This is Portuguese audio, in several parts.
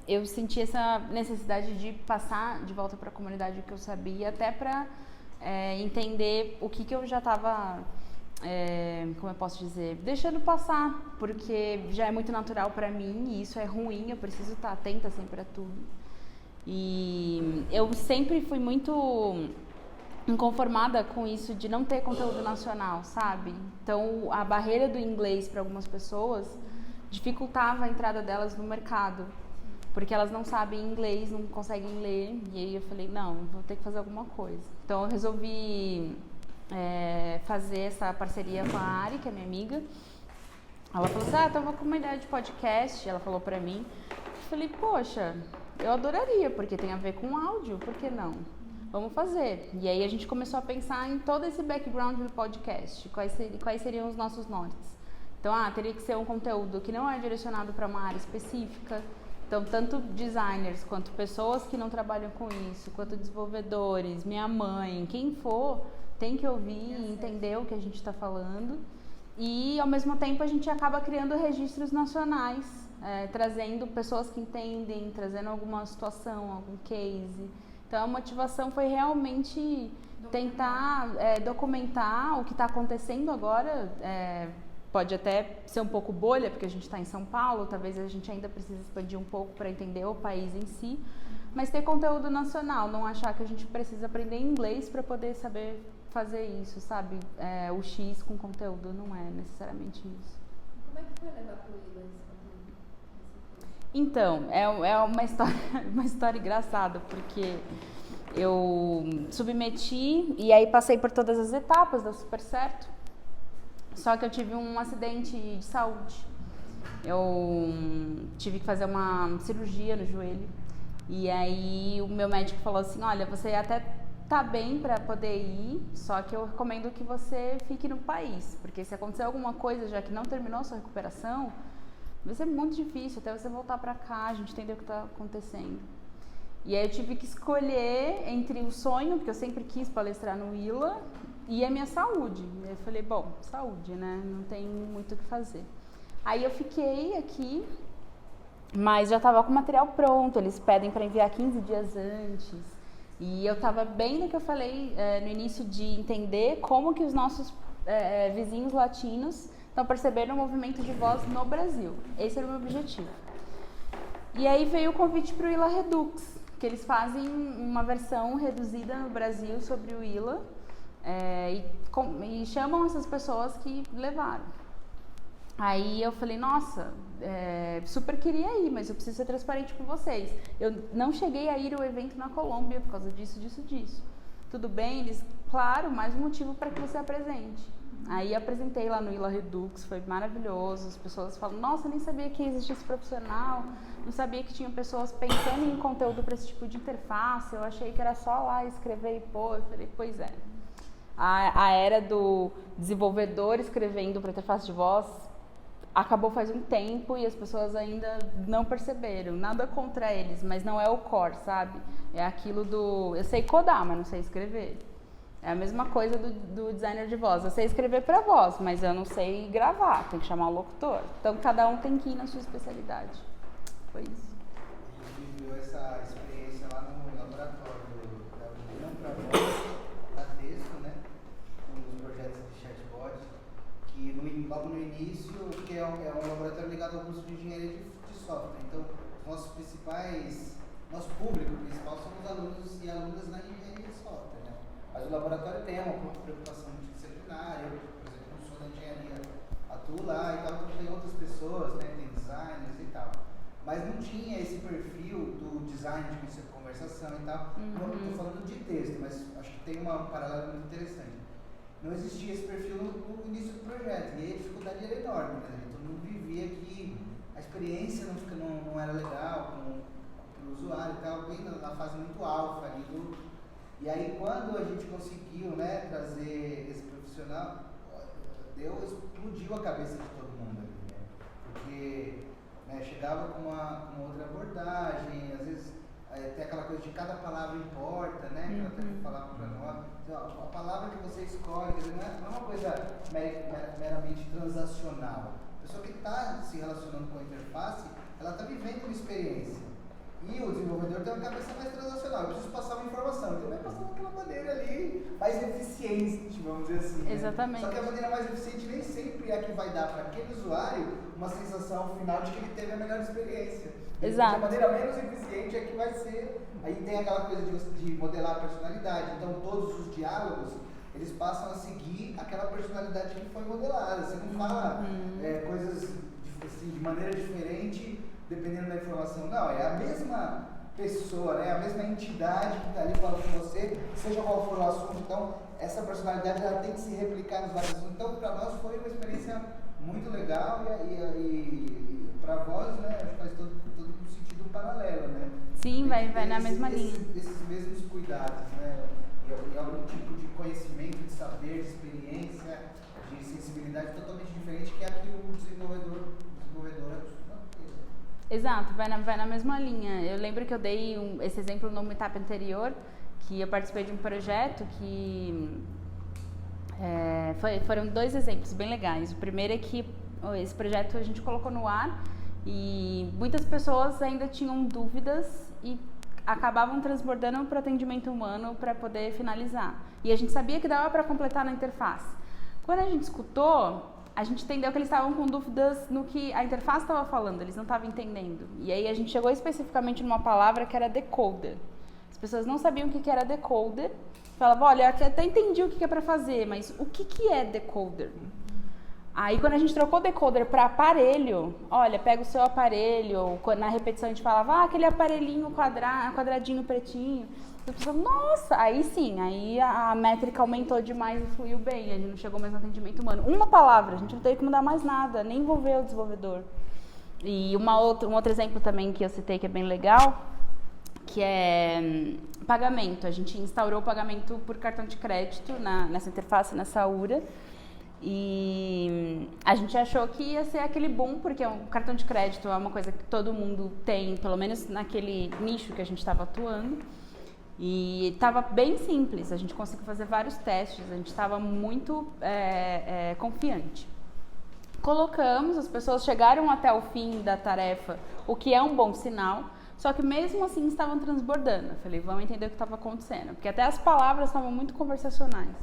eu senti essa necessidade de passar de volta para a comunidade o que eu sabia, até para entender o que eu já estava, como eu posso dizer, deixando passar, porque já é muito natural para mim e isso é ruim, eu preciso estar atenta sempre a tudo. E eu sempre fui muito inconformada com isso de não ter conteúdo nacional, sabe? Então, a barreira do inglês para algumas pessoas dificultava a entrada delas no mercado, porque elas não sabem inglês, não conseguem ler, e aí eu falei, não, vou ter que fazer alguma coisa. Então, eu resolvi fazer essa parceria com a Ari, que é minha amiga. Ela falou assim, eu tava com uma ideia de podcast, ela falou pra mim. Eu falei, poxa, eu adoraria, porque tem a ver com áudio, por que não? Vamos fazer. E aí a gente começou a pensar em todo esse background do podcast, quais seriam os nossos nortes. Então, teria que ser um conteúdo que não é direcionado para uma área específica. Então, tanto designers, quanto pessoas que não trabalham com isso, quanto desenvolvedores, minha mãe, quem for, tem que ouvir e entender o que a gente está falando. E, ao mesmo tempo, a gente acaba criando registros nacionais, trazendo pessoas que entendem, trazendo alguma situação, algum case. Então, a motivação foi realmente tentar documentar o que está acontecendo agora. Pode até ser um pouco bolha, porque a gente está em São Paulo, talvez a gente ainda precise expandir um pouco para entender o país em si, mas ter conteúdo nacional, não achar que a gente precisa aprender inglês para poder saber fazer isso, sabe? O X com conteúdo não é necessariamente isso. Como é que foi levar para o Willa esse conteúdo? Então, é uma história engraçada, porque eu submeti e aí passei por todas as etapas, deu super certo. Só que eu tive um acidente de saúde. Eu tive que fazer uma cirurgia no joelho. E aí o meu médico falou assim, olha, você até tá bem para poder ir, só que eu recomendo que você fique no país, porque se acontecer alguma coisa, já que não terminou a sua recuperação, vai ser muito difícil até você voltar para cá, a gente entender o que tá acontecendo. E aí eu tive que escolher entre o sonho, porque eu sempre quis palestrar no Willa, e a minha saúde. E aí eu falei, bom, saúde, né? Não tem muito o que fazer. Aí eu fiquei aqui, mas já estava com o material pronto, eles pedem para enviar 15 dias antes. E eu estava bem no que eu falei no início de entender como que os nossos vizinhos latinos estão percebendo o movimento de voz no Brasil. Esse era o meu objetivo. E aí veio o convite para o Willa Redux, que eles fazem uma versão reduzida no Brasil sobre o Willa e chamam essas pessoas que levaram. Aí eu falei, nossa, super queria ir, mas eu preciso ser transparente com vocês. Eu não cheguei a ir ao evento na Colômbia por causa disso. Tudo bem? Eles, claro, mais um motivo para que você apresente. Aí apresentei lá no Willa Redux, foi maravilhoso. As pessoas falam, nossa, nem sabia que existia esse profissional, não sabia que tinha pessoas pensando em conteúdo para esse tipo de interface. Eu achei que era só lá escrever e pôr. Eu falei, pois é. A era do desenvolvedor escrevendo para interface de voz acabou faz um tempo e as pessoas ainda não perceberam. Nada contra eles, mas não é o core, sabe? É aquilo do... Eu sei codar, mas não sei escrever. É a mesma coisa do designer de voz. Eu sei escrever para voz, mas eu não sei gravar. Tem que chamar o locutor. Então, cada um tem que ir na sua especialidade. Foi isso. A gente viveu essa experiência lá no laboratório da União para Voz, da Texto, né? Um dos projetos de chatbot, que logo no início, que é um laboratório ligado ao curso de engenharia de software. Então, nosso público principal são os alunos e alunas na engenharia de software, né? Mas o laboratório tem uma preocupação multidisciplinar. Eu, por exemplo, não sou da engenharia, atuo lá e tal, tem outras pessoas, né? Tem designers e tal. Mas não tinha esse perfil do design de conversação e tal. Não estou falando de texto, mas acho que tem uma paralelo muito interessante. Não existia esse perfil no início do projeto, e aí a dificuldade era enorme, né? Todo mundo vivia que a experiência não era legal para o usuário e tal, bem na fase muito alfa ali E aí quando a gente conseguiu, né, trazer esse profissional, explodiu a cabeça de todo mundo ali, né? Porque chegava com uma outra abordagem, às vezes tem aquela coisa de cada palavra importa, né? Que ela tem que falar para nós. Então, a palavra que você escolhe, quer dizer, não é uma coisa meramente transacional. A pessoa que está se relacionando com a interface, ela está vivendo uma experiência. eu tenho uma cabeça mais transacional, eu preciso passar uma informação, então vai passar daquela maneira ali mais eficiente, vamos dizer assim. Né? Exatamente. Só que a maneira mais eficiente nem sempre é a que vai dar para aquele usuário uma sensação final de que ele teve a melhor experiência. Exato. A maneira menos eficiente é que vai ser. Aí tem aquela coisa de modelar a personalidade, então todos os diálogos eles passam a seguir aquela personalidade que foi modelada. Você não fala coisas assim, de maneira diferente dependendo da informação. Não, é a mesma pessoa, né? A mesma entidade que está ali falando com você, seja qual for o assunto. Então, essa personalidade ela tem que se replicar nos vários assuntos. Então, para nós foi uma experiência muito legal e para vós, né, acho que faz todo um sentido paralelo, né? Sim, vai na mesma linha. Esses mesmos cuidados, né? E algum tipo de conhecimento, de saber, de experiência, de sensibilidade totalmente diferente que é a que o desenvolvedora costuma ter. Exato, vai na mesma linha. Eu lembro que eu dei esse exemplo numa etapa anterior, que eu participei de um projeto que foram 2 exemplos bem legais. O primeiro é que esse projeto a gente colocou no ar e muitas pessoas ainda tinham dúvidas e acabavam transbordando para o atendimento humano para poder finalizar. E a gente sabia que dava para completar na interface. Quando a gente escutou, a gente entendeu que eles estavam com dúvidas no que a interface estava falando, eles não estavam entendendo. E aí a gente chegou especificamente numa palavra que era decoder. As pessoas não sabiam o que era decoder. Falavam, olha, eu até entendi o que é para fazer, mas o que é decoder? Aí quando a gente trocou decoder para aparelho, olha, pega o seu aparelho, na repetição a gente falava, aquele aparelhinho quadradinho pretinho. Eu pensava, nossa, aí sim, aí a métrica aumentou demais e fluiu bem, a gente não chegou mais no atendimento humano. Uma palavra, a gente não teve que mudar mais nada, nem envolver o desenvolvedor. E um outro exemplo também que eu citei que é bem legal, que é pagamento. A gente instaurou o pagamento por cartão de crédito nessa interface, nessa URA. E a gente achou que ia ser aquele boom, porque o cartão de crédito é uma coisa que todo mundo tem, pelo menos naquele nicho que a gente estava atuando. E estava bem simples, a gente conseguiu fazer vários testes, a gente estava muito confiante. Colocamos, as pessoas chegaram até o fim da tarefa, o que é um bom sinal, só que mesmo assim estavam transbordando. Eu falei, vamos entender o que estava acontecendo, porque até as palavras estavam muito conversacionais.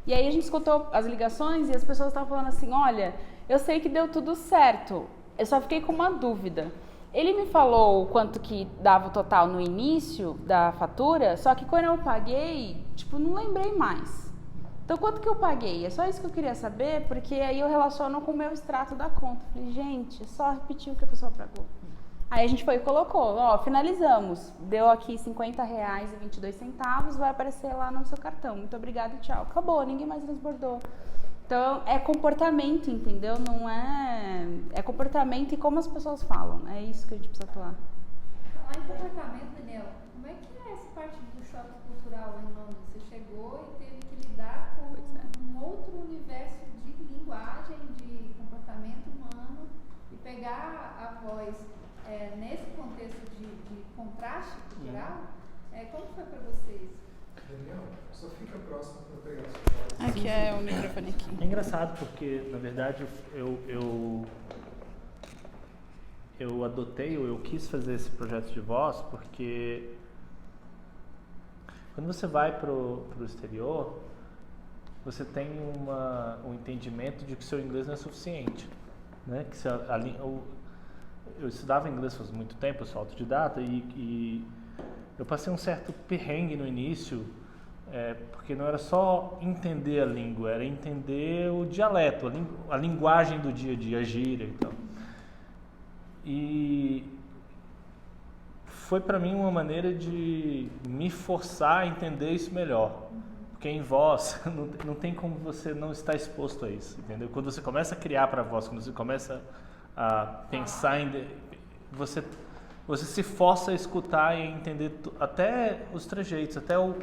E aí a gente escutou as ligações e as pessoas estavam falando assim, olha, eu sei que deu tudo certo, eu só fiquei com uma dúvida. Ele me falou quanto que dava o total no início da fatura, só que quando eu paguei, não lembrei mais. Então, quanto que eu paguei? É só isso que eu queria saber, porque aí eu relaciono com o meu extrato da conta. Falei, gente, é só repetir o que a pessoa pagou. Aí a gente foi e colocou, finalizamos. Deu aqui R$50,22, vai aparecer lá no seu cartão. Muito obrigada e tchau. Acabou, ninguém mais transbordou. Então, é comportamento, entendeu? Não é... É comportamento e como as pessoas falam. É isso que a gente precisa atuar. Falar em comportamento, Daniel, como é que é essa parte do choque cultural lá em Londres? Você chegou e teve que lidar com um outro universo de linguagem, de comportamento humano e pegar a voz nesse contexto de contraste cultural. Como foi para vocês? Daniel, só fica próximo para pegar a sua voz. Aqui é o microfone aqui. É engraçado porque, na verdade, eu adotei, ou eu quis fazer esse projeto de voz porque quando você vai para o exterior, você tem um entendimento de que seu inglês não é suficiente, né? Que eu estudava inglês faz muito tempo, eu sou autodidata e eu passei um certo perrengue no início, porque não era só entender a língua, era entender o dialeto, a linguagem do dia a dia, a gíria e tal. E foi para mim uma maneira de me forçar a entender isso melhor. Porque em voz, não tem como você não estar exposto a isso, entendeu? Quando você começa a criar para a voz, quando você começa a pensar você se força a escutar e a entender até os trejeitos, até o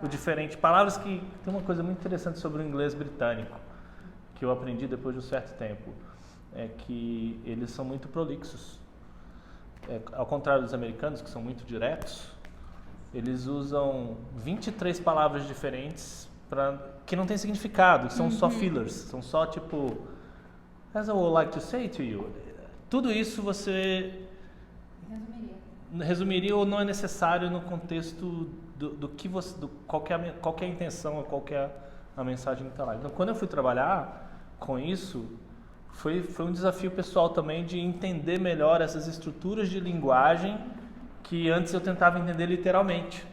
diferente. Palavras que... Tem uma coisa muito interessante sobre o inglês britânico, que eu aprendi depois de um certo tempo, é que eles são muito prolixos. Ao contrário dos americanos, que são muito diretos, eles usam 23 palavras diferentes que não têm significado, que são só fillers, são só tipo... As I would like to say to you. Tudo isso você... Resumiria. resumiria ou não é necessário no contexto do que você, qual que é a intenção, qual que é a mensagem que está lá. Então, quando eu fui trabalhar com isso, foi um desafio pessoal também de entender melhor essas estruturas de linguagem que antes eu tentava entender literalmente.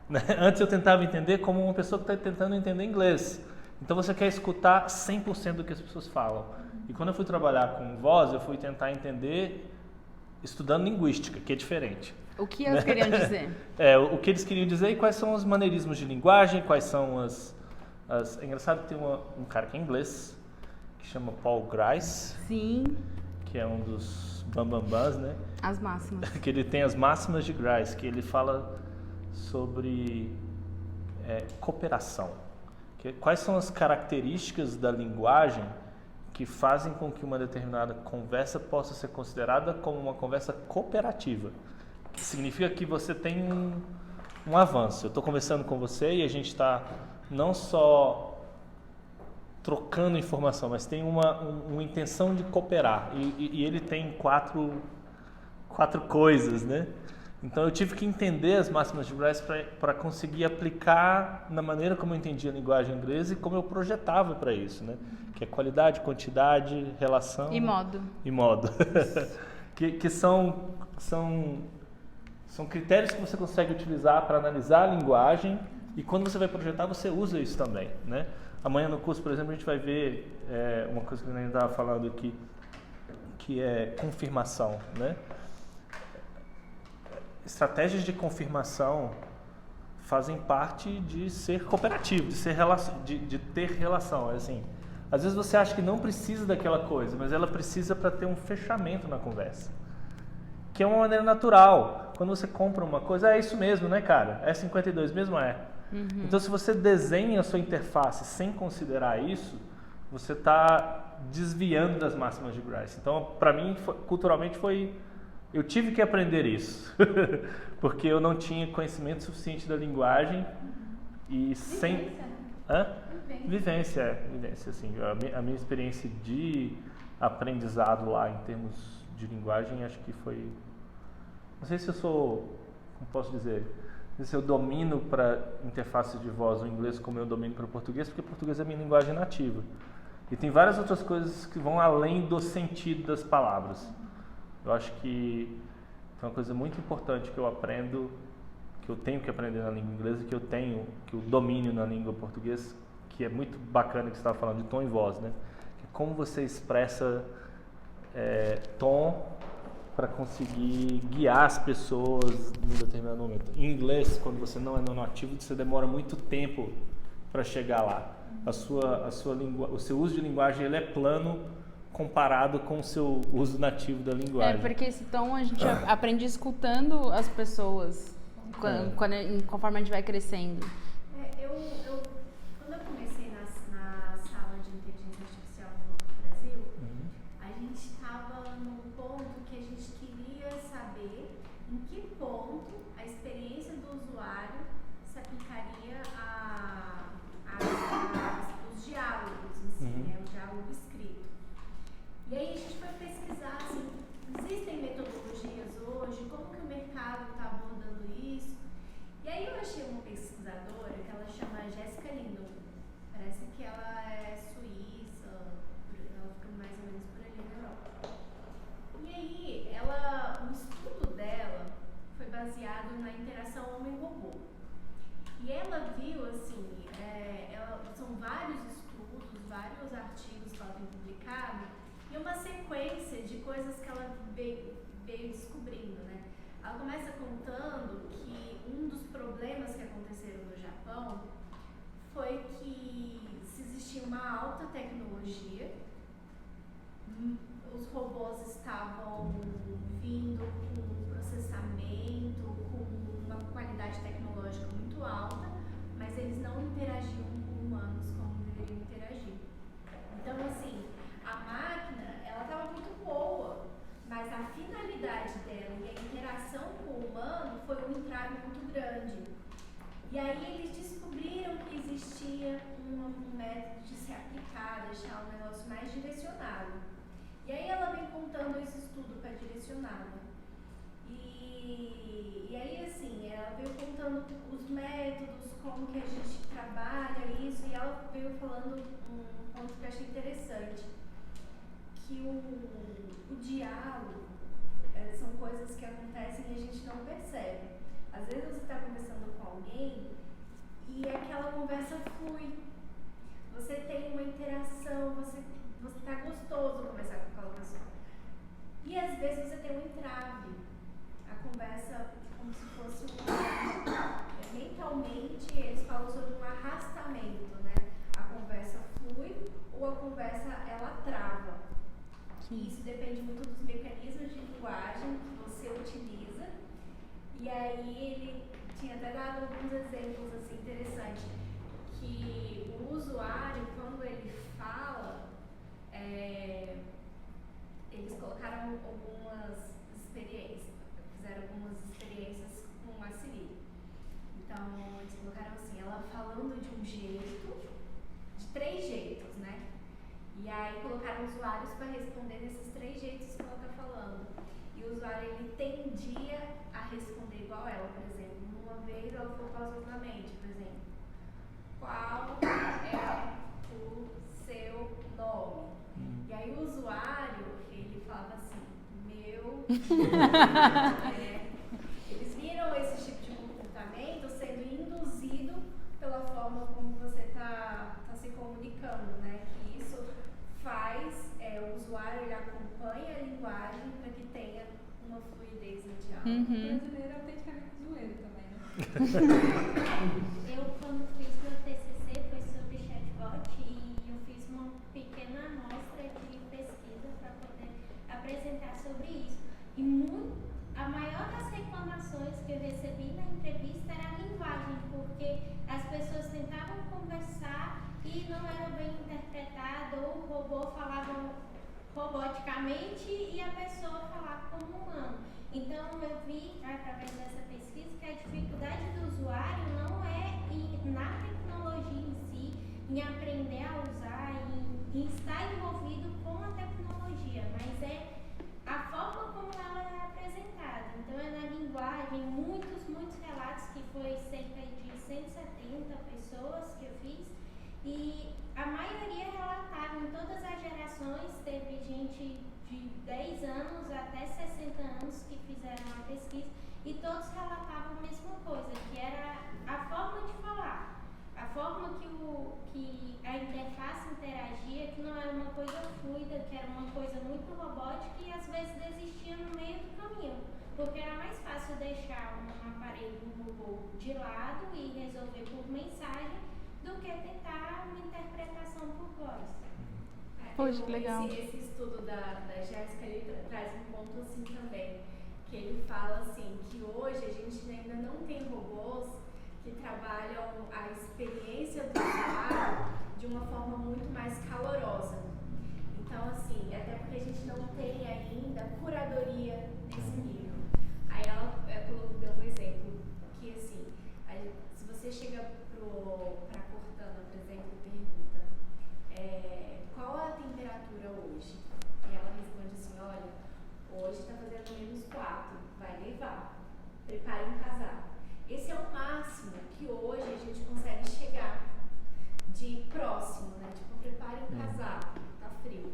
Né? Antes eu tentava entender como uma pessoa que está tentando entender inglês. Então você quer escutar 100% do que as pessoas falam. E quando eu fui trabalhar com voz, eu fui tentar entender estudando linguística, que é diferente. O que eles queriam dizer? O que eles queriam dizer e quais são os maneirismos de linguagem, quais são as... É engraçado que tem um cara que é inglês, que chama Paul Grice. Sim. Que é um dos bambambãs, né? As máximas. Que ele tem as máximas de Grice, que ele fala sobre cooperação. Quais são as características da linguagem que fazem com que uma determinada conversa possa ser considerada como uma conversa cooperativa. Significa que você tem um avanço. Eu estou conversando com você e a gente está não só trocando informação, mas tem uma intenção de cooperar. E ele tem quatro coisas, né? Então eu tive que entender as máximas de Grice para conseguir aplicar na maneira como eu entendia a linguagem inglesa e como eu projetava para isso, né? Que é qualidade, quantidade, relação... E modo. E modo. que são critérios que você consegue utilizar para analisar a linguagem e quando você vai projetar, você usa isso também, né? Amanhã no curso, por exemplo, a gente vai ver uma coisa que a gente estava falando aqui, que é confirmação, né? Estratégias de confirmação fazem parte de ser cooperativo, de ter relação. Assim, às vezes você acha que não precisa daquela coisa, mas ela precisa para ter um fechamento na conversa. Que é uma maneira natural. Quando você compra uma coisa, é isso mesmo, né, cara? É 52 mesmo? É. Uhum. Então, se você desenha a sua interface sem considerar isso, você está desviando das máximas de Grice. Então, para mim, culturalmente, eu tive que aprender isso, porque eu não tinha conhecimento suficiente da linguagem e sem... Vivência, assim. A minha experiência de aprendizado lá em termos de linguagem, acho que foi... Não sei se eu sou... Como posso dizer? Não sei se eu domino para interface de voz o inglês como eu domino para o português, porque português é minha linguagem nativa. E tem várias outras coisas que vão além do sentido das palavras. Eu acho que é uma coisa muito importante que eu aprendo, que eu tenho que aprender na língua inglesa, que eu domínio na língua portuguesa, que é muito bacana que você estava falando de tom e voz, né? Que é como você expressa tom para conseguir guiar as pessoas em determinado momento. Em inglês, quando você não é não nativo, você demora muito tempo para chegar lá. O seu uso de linguagem ele é plano comparado com o seu uso nativo da linguagem. Porque esse tom a gente aprende escutando as pessoas conforme a gente vai crescendo. Quando eu comecei na sala de inteligência artificial no Brasil, a gente estava num ponto que a gente queria saber em que ponto a experiência do usuário se aplicaria aos diálogos em si, né, o diálogo escrito. E aí a gente foi pesquisar, assim, existem metodologias hoje, como que o mercado está abordando isso? E aí eu achei uma pesquisadora que ela chama Jéssica Lindon. Parece que ela é suíça, ela fica mais ou menos por ali na Europa. E aí, o estudo dela foi baseado na interação homem-robô. E ela viu, assim, são vários estudos, vários artigos que ela tem publicado, e uma sequência de coisas que ela veio descobrindo, né? Ela começa contando que um dos problemas que aconteceram no Japão foi que se existia uma alta tecnologia, os robôs estavam vindo com processamento, com uma qualidade tecnológica muito alta, mas eles não interagiam com humanos como deveriam interagir. Então, assim, a máquina, ela estava muito boa, mas a finalidade dela e a interação com o humano foi um entrave muito grande. E aí eles descobriram que existia um método de se aplicar, deixar um negócio mais direcionado. E aí ela vem contando esse estudo para direcionado. E como que a gente trabalha isso, e ela veio falando um ponto que eu achei interessante, que o diálogo são coisas que acontecem e a gente não percebe. Às vezes você está conversando com alguém e aquela conversa flui. Você tem uma interação, você está gostoso conversar com aquela pessoa. E às vezes você tem um entrave. A conversa como se fosse mentalmente, eles falam sobre um arrastamento, né? A conversa flui ou a conversa ela trava. E isso depende muito dos mecanismos de linguagem que você utiliza. E aí ele tinha até dado alguns exemplos assim interessantes, que o usuário, quando ele fala, eles colocaram algumas experiências, fizeram algumas experiências com a Siri. Então, eles colocaram assim, ela falando de um jeito, de 3 jeitos, né? E aí colocaram usuários para responder desses 3 jeitos que ela está falando. E o usuário, ele tendia a responder igual ela, por exemplo. Uma vez ela falou pausadamente, por exemplo, qual é o seu nome? E aí o usuário, ele falava assim, meu eles viram esse tipo de comportamento sendo induzido pela forma como você está se comunicando, né? Que isso faz o usuário, ele acompanha a linguagem para que tenha uma fluidez no diálogo. O brasileiro é autenticamente zoeiro também, né? Eu, quando fiz meu TCC, foi sobre chatbot e eu fiz uma pequena amostra de pesquisa para poder apresentar sobre isso. E a maior das reclamações que eu recebi na entrevista era a linguagem, porque as pessoas tentavam conversar e não era bem interpretado, ou o robô falava roboticamente e a pessoa falava como humano. Então eu vi, através dessa pesquisa, que a dificuldade do usuário não é na tecnologia em si, em aprender a usar, em estar envolvido com a tecnologia, mas é a forma como ela é apresentada. Então é na linguagem, muitos relatos, que foi cerca de 170 pessoas que eu fiz, e a maioria relataram, em todas as gerações, teve gente de 10 anos até 60 anos que fizeram a pesquisa, e todos relatavam a mesma coisa, que era a forma de falar, a forma que a interface interagia, que não era uma coisa fluida, que era uma coisa muito robótica e às vezes desistia no meio do caminho, porque era mais fácil deixar um aparelho, um robô de lado e resolver por mensagem do que tentar uma interpretação por voz. Poxa, que legal. Esse estudo da Jéssica, ele traz um ponto assim também, que ele fala assim, que hoje a gente ainda não tem robôs que trabalham a experiência do usuário de uma forma muito mais calorosa. Então, assim, até porque a gente não tem ainda curadoria nesse nível. Aí ela deu um exemplo, que assim, se você chega pra Cortana, por exemplo, e pergunta qual a temperatura hoje? E ela responde assim, olha, hoje está fazendo -4, vai nevar, prepare um casaco. Esse é o máximo que hoje a gente consegue chegar de próximo, né? Tipo, prepare um casaco, tá frio.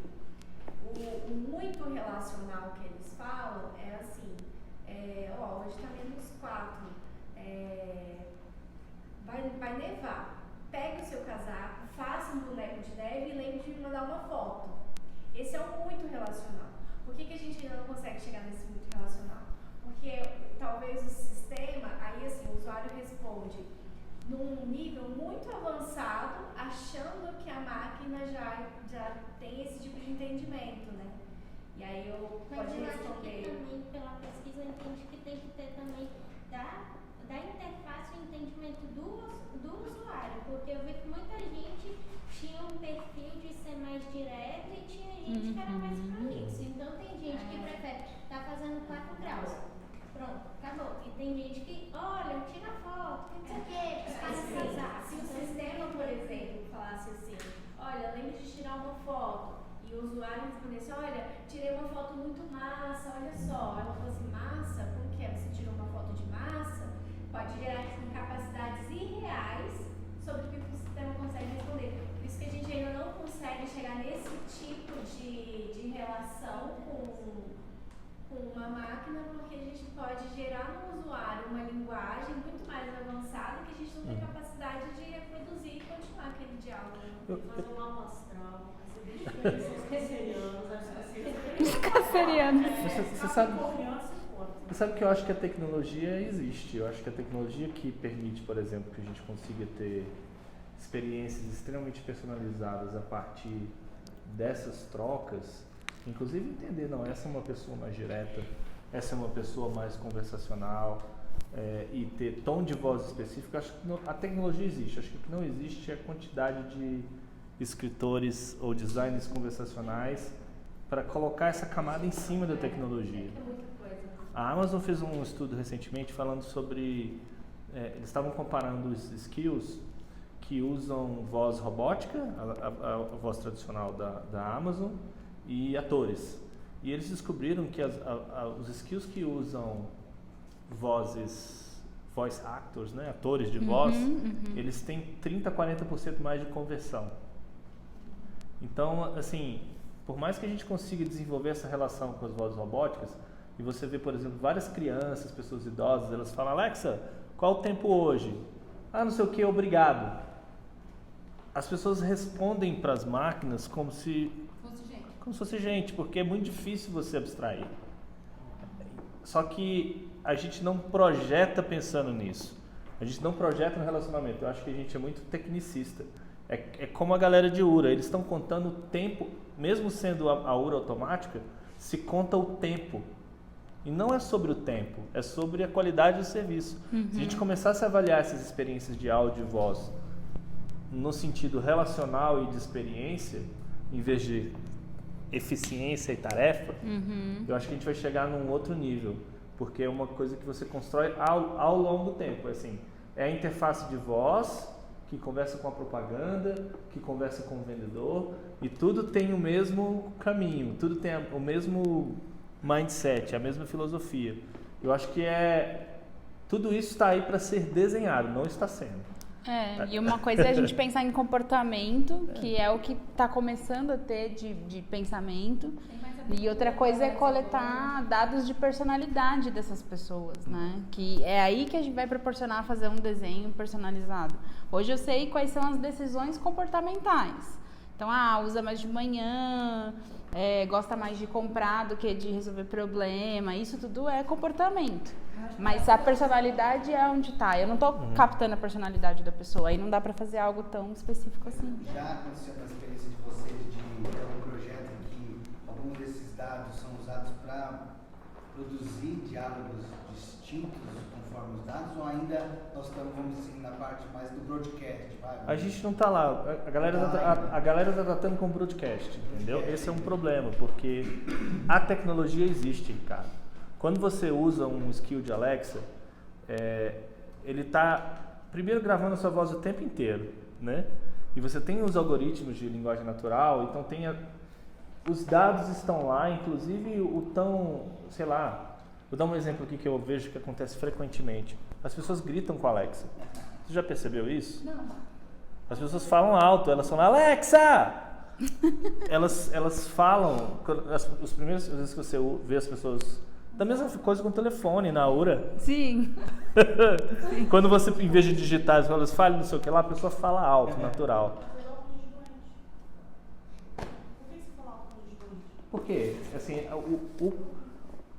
O muito relacional que eles falam é assim, hoje tá -4, vai nevar. Pegue o seu casaco, faça um boneco de neve e lembre de me mandar uma foto. Esse é o muito relacional. Por que a gente ainda não consegue chegar nesse muito relacional? Porque talvez o sistema, aí assim, o usuário responde num nível muito avançado, achando que a máquina já tem esse tipo de entendimento, né? E aí eu pode responder. Mas eu acho que também, pela pesquisa, entende que tem que ter também da interface o entendimento do usuário, porque eu vi que muita gente tinha um perfil de ser mais direto e tinha gente que era mais prolixo. Então tem gente que prefere estar fazendo 4 graus. Pronto, acabou. E tem gente que, olha, tira foto, não sei o quê, se o sistema, por exemplo, falasse assim, olha, lembre de tirar uma foto, e o usuário respondesse, olha, tirei uma foto muito massa, olha só. Ela falou assim, massa? Por quê? Você tirou uma foto de massa? Pode gerar incapacidades irreais com uma máquina, porque a gente pode gerar no usuário uma linguagem muito mais avançada que a gente não tem capacidade de reproduzir e continuar aquele diálogo. Fazer um mapa astral, eles são cancerianos, Você sabe que eu acho que a tecnologia existe. Eu acho que a tecnologia que permite, por exemplo, que a gente consiga ter experiências extremamente personalizadas a partir dessas trocas, inclusive entender, não, essa é uma pessoa mais direta, essa é uma pessoa mais conversacional, e ter tom de voz específico. Acho que a tecnologia existe. Acho que o que não existe é a quantidade de escritores ou designers conversacionais para colocar essa camada em cima da tecnologia. A Amazon fez um estudo recentemente falando sobre, eles estavam comparando os skills que usam voz robótica, a voz tradicional da Amazon, e atores. E eles descobriram que os skills que usam voice actors, né, atores de voz, eles têm 30% a 40% mais de conversão. Então, assim, por mais que a gente consiga desenvolver essa relação com as vozes robóticas, e você vê, por exemplo, várias crianças, pessoas idosas, elas falam: Alexa, qual o tempo hoje? Ah, não sei o que, obrigado. As pessoas respondem para as máquinas como se fosse gente, porque é muito difícil você abstrair. Só que a gente não projeta pensando nisso. A gente não projeta no relacionamento. Eu acho que a gente é muito tecnicista. É como a galera de URA. Eles estão contando o tempo, mesmo sendo a URA automática, se conta o tempo. E não é sobre o tempo, é sobre a qualidade do serviço. Se a gente começasse a avaliar essas experiências de áudio e voz no sentido relacional e de experiência, em vez de eficiência e tarefa, eu acho que a gente vai chegar num outro nível, porque é uma coisa que você constrói ao longo do tempo. Assim, é a interface de voz que conversa com a propaganda, que conversa com o vendedor, e tudo tem o mesmo caminho, tudo tem o mesmo mindset, a mesma filosofia. Eu acho que tudo isso está aí para ser desenhado, não está sendo. E uma coisa é a gente pensar em comportamento, que é o que está começando a ter de pensamento, e outra coisa é coletar dados de personalidade dessas pessoas, né? Que é aí que a gente vai proporcionar fazer um desenho personalizado. Hoje eu sei quais são as decisões comportamentais. Então, usa mais de manhã, gosta mais de comprar do que de resolver problema. Isso tudo é comportamento. Mas a personalidade é onde está. Eu não estou captando a personalidade da pessoa. Aí não dá para fazer algo tão específico assim. Já aconteceu na experiência de vocês de ter um projeto em que alguns desses dados são usados para produzir diálogos distintos conforme os dados, ou ainda nós estamos, vamos dizer, na parte mais do broadcast? A gente não está lá. A galera está tratando com broadcast, entendeu? Esse é um problema, porque a tecnologia existe, cara. Quando você usa um skill de Alexa, ele está primeiro gravando a sua voz o tempo inteiro, né? E você tem os algoritmos de linguagem natural, então os dados estão lá, inclusive sei lá, vou dar um exemplo aqui que eu vejo que acontece frequentemente. As pessoas gritam com a Alexa. Você já percebeu isso? Não. As pessoas falam alto, elas falam: Alexa! elas falam, as primeiras vezes que você vê as pessoas... Da mesma coisa com o telefone, na URA. Sim. Quando você, em vez de digitar, elas falam não sei o que lá, a pessoa fala alto, natural. Por quê? Assim,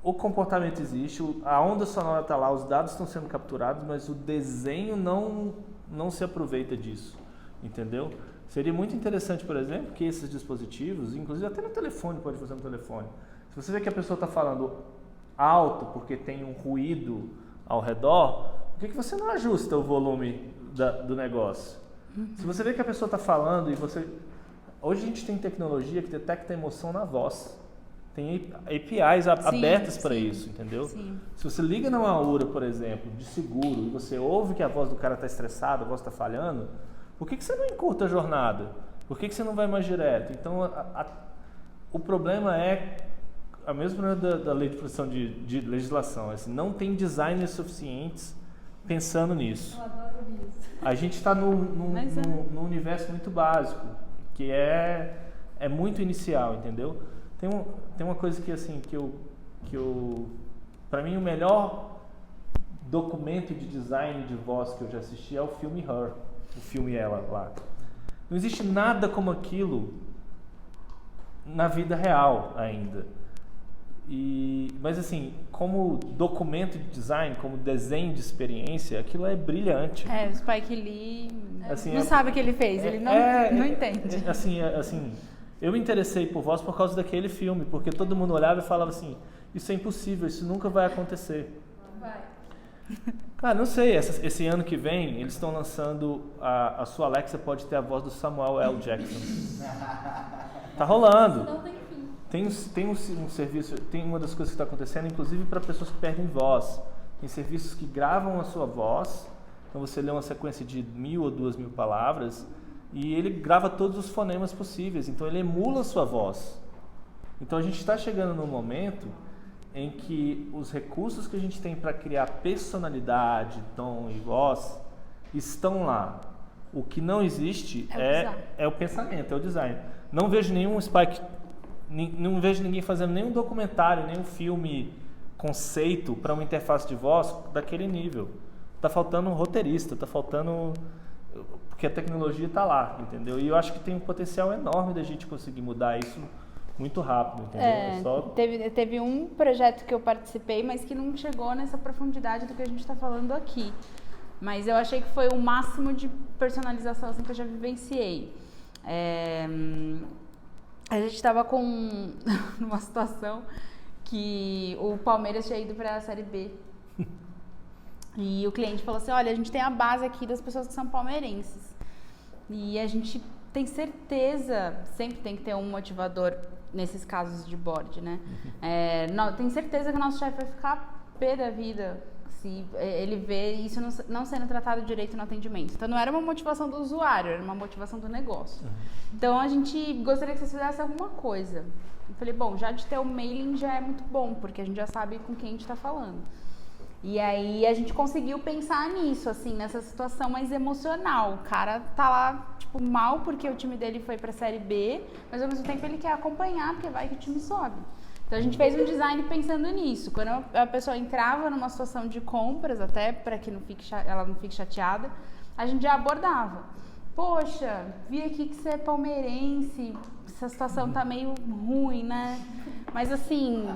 o comportamento existe, a onda sonora está lá, os dados estão sendo capturados, mas o desenho não se aproveita disso, entendeu? Seria muito interessante, por exemplo, que esses dispositivos, inclusive até no telefone, pode fazer no telefone, se você vê que a pessoa está falando alto porque tem um ruído ao redor, por que você não ajusta o volume do negócio? Se você vê que a pessoa está falando e você... Hoje a gente tem tecnologia que detecta a emoção na voz. Tem APIs abertas para isso, entendeu? Sim. Se você liga numa Aura, por exemplo, de seguro, e você ouve que a voz do cara está estressada, a voz está falhando, por que você não encurta a jornada? Por que você não vai mais direto? Então, o problema é a mesma da lei de produção de legislação. Assim, não tem designers suficientes pensando nisso. Eu adoro isso. A gente está num universo muito básico, que é muito inicial, entendeu? Tem uma coisa que assim que eu para mim o melhor documento de design de voz que eu já assisti é o filme Her, o filme Ela lá. Não existe nada como aquilo na vida real ainda. Mas assim, como documento de design, como desenho de experiência, aquilo é brilhante. O Spike Lee Assim, não sabe o que ele fez, ele não entende. Assim, eu me interessei por voz por causa daquele filme, porque todo mundo olhava e falava assim, isso é impossível, isso nunca vai acontecer. Vai. Cara, não sei, esse ano que vem, eles estão lançando, a sua Alexa pode ter a voz do Samuel L. Jackson. Tá rolando. Não tem fim. Tem um serviço, tem uma das coisas que está acontecendo, inclusive para pessoas que perdem voz. Tem serviços que gravam a sua voz, então você lê uma sequência de 1.000 ou 2.000 palavras, e ele grava todos os fonemas possíveis, então ele emula a sua voz. Então a gente está chegando num momento em que os recursos que a gente tem para criar personalidade, tom e voz estão lá. O que não existe é o pensamento, é o design. Não vejo nenhum Spike, não vejo ninguém fazendo nenhum documentário, nenhum filme conceito para uma interface de voz daquele nível. Tá faltando um roteirista, tá faltando... Porque a tecnologia está lá, entendeu? E eu acho que tem um potencial enorme da gente conseguir mudar isso muito rápido, entendeu? Teve um projeto que eu participei, mas que não chegou nessa profundidade do que a gente está falando aqui. Mas eu achei que foi o máximo de personalização assim, que eu já vivenciei. A gente estava numa situação que o Palmeiras tinha ido para a Série B. E o cliente falou assim, olha, a gente tem a base aqui das pessoas que são palmeirenses. E a gente tem certeza, sempre tem que ter um motivador nesses casos de board, né? Tem certeza que o nosso chefe vai ficar pé da vida se ele vê isso não sendo tratado direito no atendimento. Então não era uma motivação do usuário, era uma motivação do negócio. Então a gente gostaria que vocês fizessem alguma coisa. Eu falei, bom, já de ter o mailing já é muito bom, porque a gente já sabe com quem a gente está falando. E aí a gente conseguiu pensar nisso, assim, nessa situação mais emocional. O cara tá lá, tipo, mal porque o time dele foi pra Série B, mas ao mesmo tempo ele quer acompanhar, porque vai que o time sobe. Então a gente fez um design pensando nisso. Quando a pessoa entrava numa situação de compras, até para que ela não fique chateada, a gente já abordava. Poxa, vi aqui que você é palmeirense, essa situação tá meio ruim, né? Mas assim,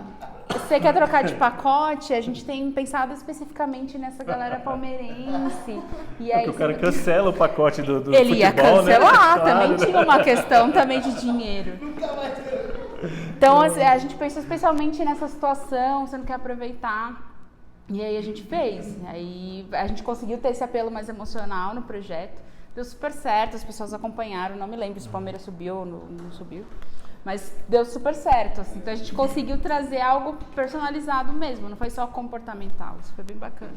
você quer trocar de pacote? A gente tem pensado especificamente nessa galera palmeirense. E aí, porque o cara cancela o pacote do futebol, ele ia cancelar, né? também Claro. tinha uma questão também de dinheiro. Então assim, a gente pensou especialmente nessa situação, você não quer aproveitar. E aí a gente fez. Aí a gente conseguiu ter esse apelo mais emocional no projeto. Deu super certo, as pessoas acompanharam. Não me lembro se o Palmeiras subiu ou não subiu. Mas deu super certo, assim. Então a gente conseguiu trazer algo personalizado mesmo, não foi só comportamental. Isso foi bem bacana.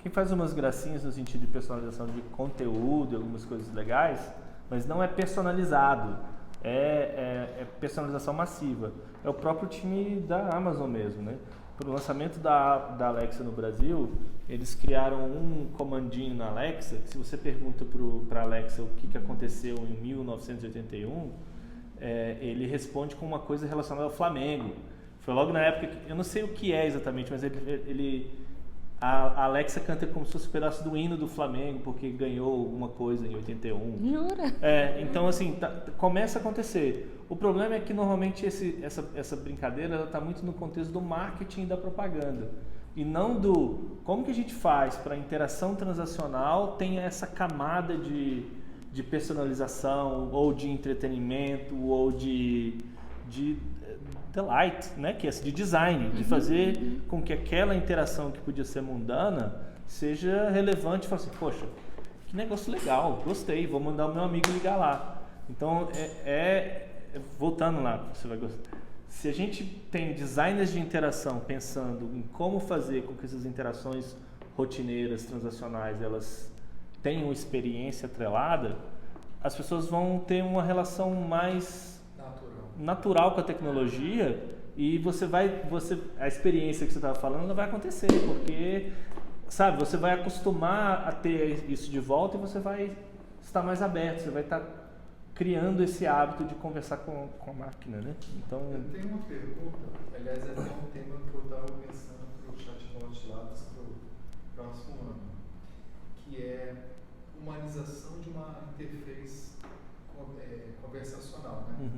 Quem faz umas gracinhas no sentido de personalização de conteúdo, algumas coisas legais, mas não é personalizado, é personalização massiva. É o próprio time da Amazon mesmo, né? Para o lançamento da Alexa no Brasil, eles criaram um comandinho na Alexa, que se você pergunta para a Alexa o que aconteceu em 1981, ele responde com uma coisa relacionada ao Flamengo. Foi logo na época que, eu não sei o que é exatamente, mas a Alexa canta como se fosse um pedaço do hino do Flamengo, porque ganhou alguma coisa em 81. Jura? Então assim, começa a acontecer. O problema é que normalmente essa brincadeira está muito no contexto do marketing e da propaganda. E não do como que a gente faz para a interação transacional tenha essa camada de personalização, ou de entretenimento, ou de delight, né? Que é de design, de fazer com que aquela interação que podia ser mundana seja relevante e falar assim, poxa, que negócio legal, gostei, vou mandar o meu amigo ligar lá. Então, voltando lá, você vai gostar. Se a gente tem designers de interação pensando em como fazer com que essas interações rotineiras, transacionais, elas tenham uma experiência atrelada, as pessoas vão ter uma relação mais natural com a tecnologia e a experiência que você estava falando não vai acontecer, porque, sabe, você vai acostumar a ter isso de volta e você vai estar mais aberto, você vai estar criando esse hábito de conversar com a máquina, né? Então, eu tenho uma pergunta, aliás, é até um tema que eu estava pensando para o chatbot lá para o próximo ano, que é humanização de uma interface conversacional, né?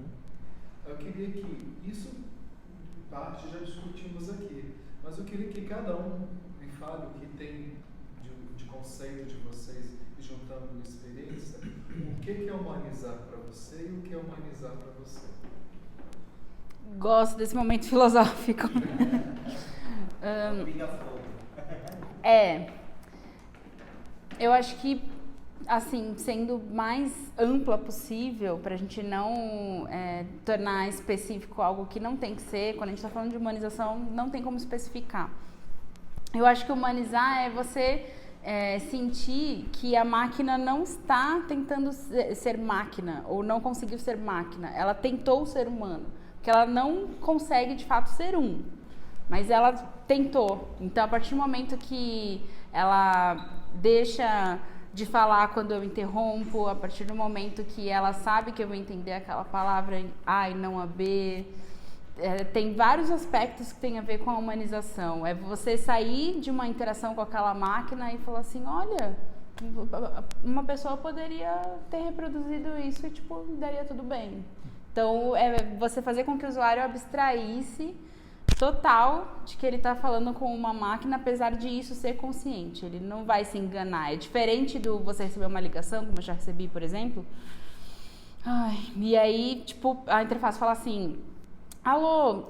Eu queria que, isso em parte já discutimos aqui, mas eu queria que cada um me fale o que tem de conceito de vocês, e juntando experiência, o que é humanizar para você e o que é humanizar para você. Gosto desse momento filosófico. Pinga fogo. Eu acho que, assim, sendo mais ampla possível, para a gente não tornar específico algo que não tem que ser, quando a gente está falando de humanização, não tem como especificar. Eu acho que humanizar é você sentir que a máquina não está tentando ser máquina, ou não conseguiu ser máquina, ela tentou ser humano, porque ela não consegue de fato ser mas ela tentou. Então, a partir do momento que ela deixa de falar quando eu interrompo, a partir do momento que ela sabe que eu vou entender aquela palavra em A e não a B, tem vários aspectos que tem a ver com a humanização. É você sair de uma interação com aquela máquina e falar assim, olha, uma pessoa poderia ter reproduzido isso e, tipo, daria tudo bem. Então, é você fazer com que o usuário abstraísse total de que ele está falando com uma máquina, apesar de isso ser consciente. Ele não vai se enganar. É diferente do você receber uma ligação, como eu já recebi, por exemplo. E aí, tipo, a interface fala assim, alô,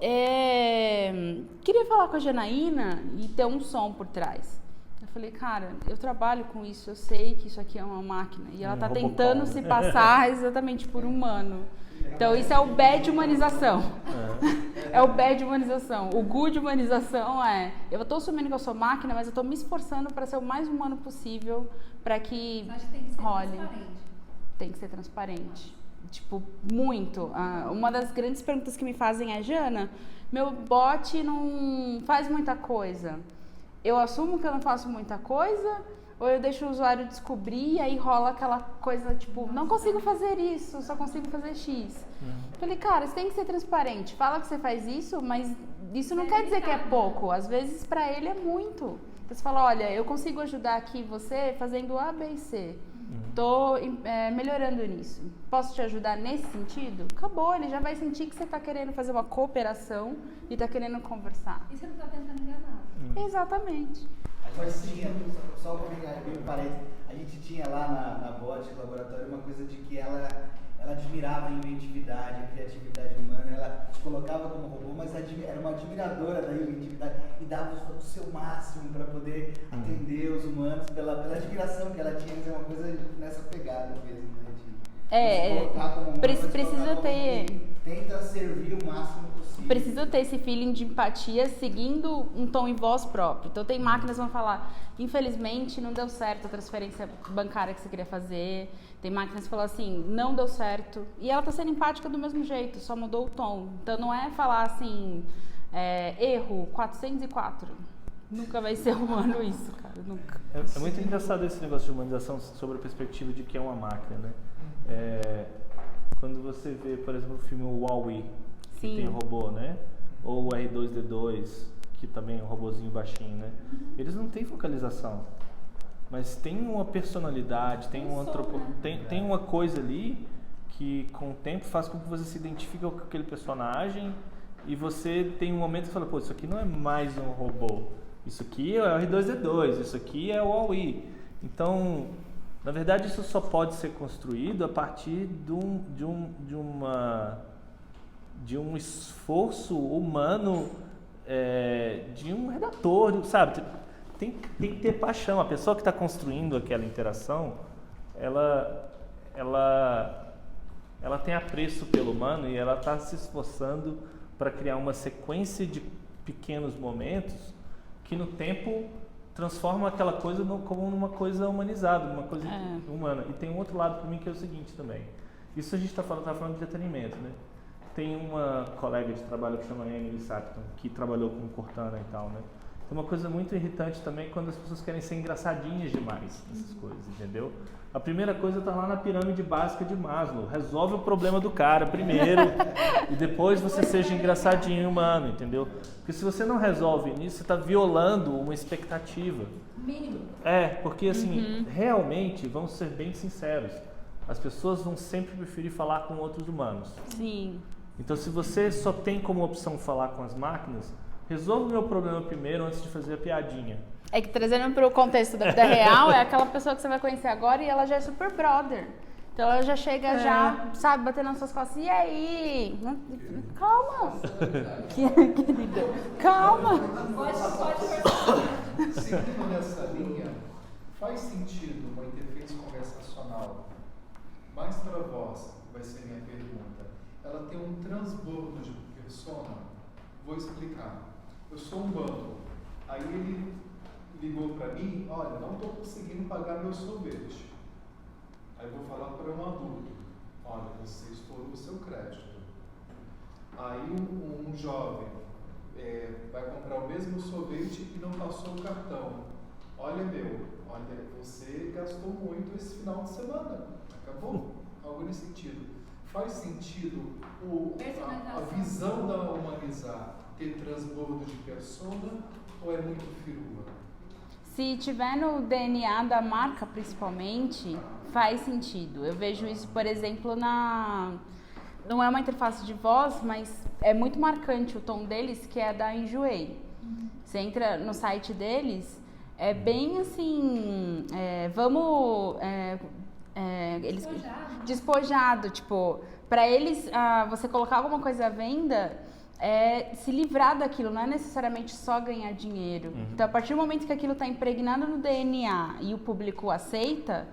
queria falar com a Janaína e ter um som por trás. Eu falei, cara, eu trabalho com isso, eu sei que isso aqui é uma máquina. E ela está tentando se passar exatamente por humano. Então, isso é o bad humanização. É o bad humanização. O good humanização eu estou assumindo que eu sou máquina, mas eu estou me esforçando para ser o mais humano possível para que role. Tem que ser transparente. Tipo, muito. Uma das grandes perguntas que me fazem é, Jana, meu bot não faz muita coisa. Eu assumo que eu não faço muita coisa, ou eu deixo o usuário descobrir e aí rola aquela coisa, tipo, não consigo fazer isso, só consigo fazer X. Falei, cara, você tem que ser transparente. Fala que você faz isso, mas isso não quer dizer que é pouco. Às vezes, pra ele é muito. Então, você fala, olha, eu consigo ajudar aqui você fazendo A, B e C. Tô melhorando nisso. Posso te ajudar nesse sentido? Acabou, ele já vai sentir que você está querendo fazer uma cooperação e está querendo conversar. E você não está tentando enganar. Exatamente. A gente tinha, só um parênteses, a gente tinha lá na bot, no laboratório, uma coisa de que ela admirava a inventividade, a criatividade humana, ela se colocava como robô, mas era uma admiradora da inventividade e dava o seu máximo para poder atender os humanos pela admiração que ela tinha, mas é uma coisa nessa pegada mesmo, né? Precisa ter... Tenta servir o máximo possível. Precisa ter esse feeling de empatia seguindo um tom em voz próprio. Então tem máquinas que vão falar, infelizmente não deu certo a transferência bancária que você queria fazer. Tem máquinas que falam assim, não deu certo. E ela tá sendo empática do mesmo jeito, só mudou o tom. Então não é falar assim, erro 404. Nunca vai ser humano isso, cara, nunca. É muito engraçado esse negócio de humanização sobre a perspectiva de que é uma máquina, né? Quando você vê, por exemplo, o filme Wall-E, que tem robô, né? Ou o R2-D2, que também é um robozinho baixinho, né? Eles não têm focalização, mas tem uma personalidade, tem uma coisa ali que com o tempo faz com que você se identifique com aquele personagem e você tem um momento que fala, pô, isso aqui não é mais um robô, isso aqui é o R2-D2, isso aqui é o Wall-E. Então, na verdade, isso só pode ser construído a partir de um esforço humano, de um redator, sabe? Tem que ter paixão. A pessoa que está construindo aquela interação, ela tem apreço pelo humano e ela está se esforçando para criar uma sequência de pequenos momentos que no tempo transforma aquela coisa como uma coisa humanizada, uma coisa humana. E tem um outro lado para mim que é o seguinte também. Isso a gente está falando de entretenimento, né? Tem uma colega de trabalho que chama Emily Sapton, que trabalhou com Cortana e tal, né? uma coisa muito irritante também quando as pessoas querem ser engraçadinhas demais nessas coisas, entendeu? A primeira coisa tá lá na pirâmide básica de Maslow. Resolve o problema do cara primeiro e depois você seja engraçadinho humano, entendeu? Porque se você não resolve nisso, você está violando uma expectativa. Mínimo. Porque assim, realmente, vamos ser bem sinceros, as pessoas vão sempre preferir falar com outros humanos. Sim. Então, se você só tem como opção falar com as máquinas, resolva o meu problema primeiro antes de fazer a piadinha. É que trazendo para o contexto da vida real, é aquela pessoa que você vai conhecer agora e ela já é super brother. Então ela já chega, já, sabe, batendo nas suas costas. E aí? Calma. Querida, calma. Seguindo nessa linha, faz sentido uma interface conversacional mais para voz, vai ser minha pergunta. Ela tem um transbordo de persona? Vou explicar. Eu sou um banco. Aí ele ligou para mim, olha, não estou conseguindo pagar meu sorvete. Aí eu vou falar para um adulto, olha, você estourou o seu crédito. Aí um jovem vai comprar o mesmo sorvete e não passou o cartão. Olha você gastou muito esse final de semana. Acabou? Algo nesse sentido. Faz sentido a visão da humanizar ter transbordo de persona ou é muito firula? Se tiver no DNA da marca, principalmente, faz sentido. Eu vejo isso, por exemplo, não é uma interface de voz, mas é muito marcante o tom deles, que é da Enjoei. Você entra no site deles, é bem assim, eles despojado, tipo, para eles, você colocar alguma coisa à venda, se livrar daquilo, não é necessariamente só ganhar dinheiro. Então, a partir do momento que aquilo está impregnado no DNA e o público aceita,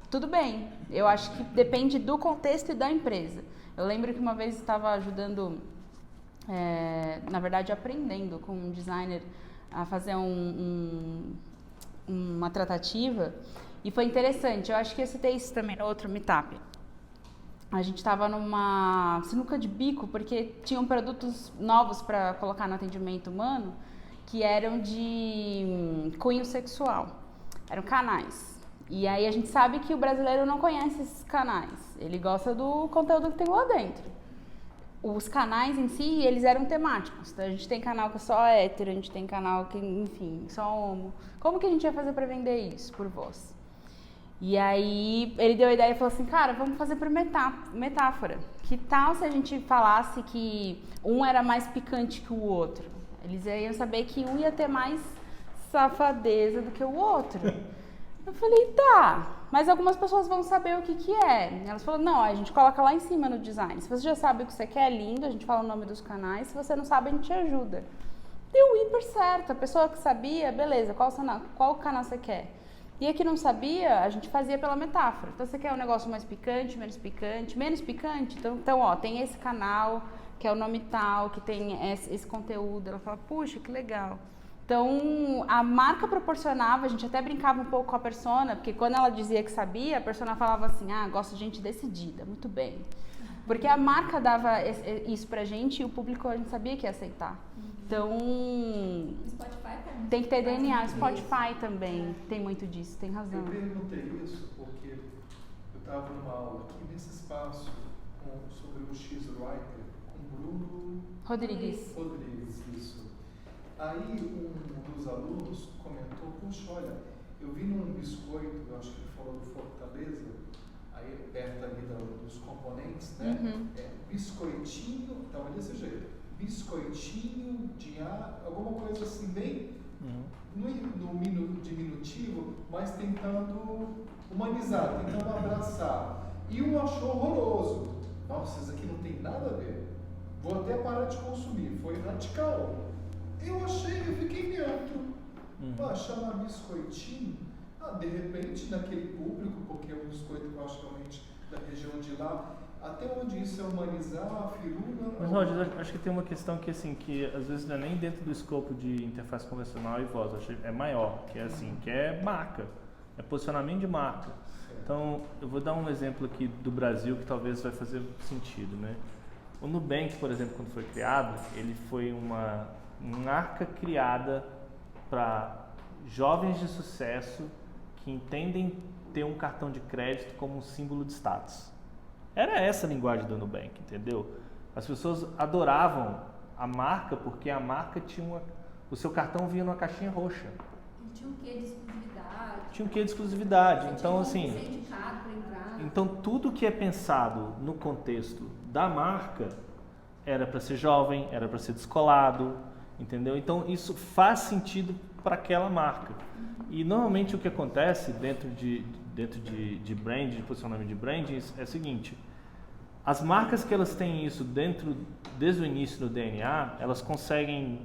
tudo bem. Eu acho que depende do contexto e da empresa. Eu lembro que uma vez eu estava ajudando, na verdade aprendendo com um designer a fazer uma tratativa, e foi interessante. Eu acho que eu citei isso também no outro meetup. A gente estava numa sinuca de bico, porque tinham produtos novos para colocar no atendimento humano que eram de cunho sexual. Eram canais. E aí a gente sabe que o brasileiro não conhece esses canais. Ele gosta do conteúdo que tem lá dentro. Os canais em si, eles eram temáticos. Então a gente tem canal que é só hétero, a gente tem canal que, enfim, só homo. Como que a gente ia fazer para vender isso por voz? E aí ele deu a ideia e falou assim, cara, vamos fazer por metáfora. Que tal se a gente falasse que um era mais picante que o outro? Eles iam saber que um ia ter mais safadeza do que o outro. Eu falei, tá, mas algumas pessoas vão saber o que é. Elas falaram, não, a gente coloca lá em cima no design. Se você já sabe o que você quer, é lindo, a gente fala o nome dos canais. Se você não sabe, a gente te ajuda. Deu hiper certo. A pessoa que sabia, beleza, qual canal você quer? E a que não sabia, a gente fazia pela metáfora. Então, você quer um negócio mais picante, menos picante? Menos picante? Então ó, tem esse canal, que é o nome tal, que tem esse conteúdo. Ela fala, puxa, que legal. Então, a marca proporcionava, a gente até brincava um pouco com a persona, porque quando ela dizia que sabia, a persona falava assim, gosto de gente decidida, muito bem. Porque a marca dava isso pra gente e o público a gente sabia que ia aceitar. Então, Spotify também. Tem que ter DNA, Spotify também tem muito disso, tem razão. Eu perguntei isso porque eu estava numa aula aqui nesse espaço sobre o X-Writer com Bruno Rodrigues, isso. Aí um dos alunos comentou, puxa, olha, eu vi num biscoito, eu acho que ele falou do Fortaleza, aí perto ali dos componentes, né? Biscoitinho, estava desse jeito. Biscoitinho de alguma coisa assim, bem no diminutivo, mas tentando humanizar, tentando abraçar. E um achou horroroso. Nossa, isso aqui não tem nada a ver. Vou até parar de consumir. Foi radical. Eu fiquei neutro. Chama biscoitinho. De repente, naquele público, porque é um biscoito que eu acho realmente da região de lá, até onde isso é humanizar a firula? Mas, Roger, acho que tem uma questão que, assim, que às vezes não é nem dentro do escopo de interface convencional e voz, acho que é maior, que é assim, que é marca, é posicionamento de marca. Então, eu vou dar um exemplo aqui do Brasil que talvez vai fazer sentido, né? O Nubank, por exemplo, quando foi criado, ele foi uma marca criada para jovens de sucesso que entendem ter um cartão de crédito como um símbolo de status. Era essa a linguagem do Nubank, entendeu? As pessoas adoravam a marca porque a marca tinha o seu cartão vinha numa caixinha roxa. E tinha um quê de exclusividade? Tinha um quê de exclusividade. Então, Tinha assim, ser indicado para entrar. então tudo que é pensado no contexto da marca era para ser jovem, era para ser descolado, entendeu? Então isso faz sentido para aquela marca. E normalmente o que acontece dentro de brand, de posicionamento de branding, é o seguinte: as marcas que elas têm isso desde o início do DNA, elas conseguem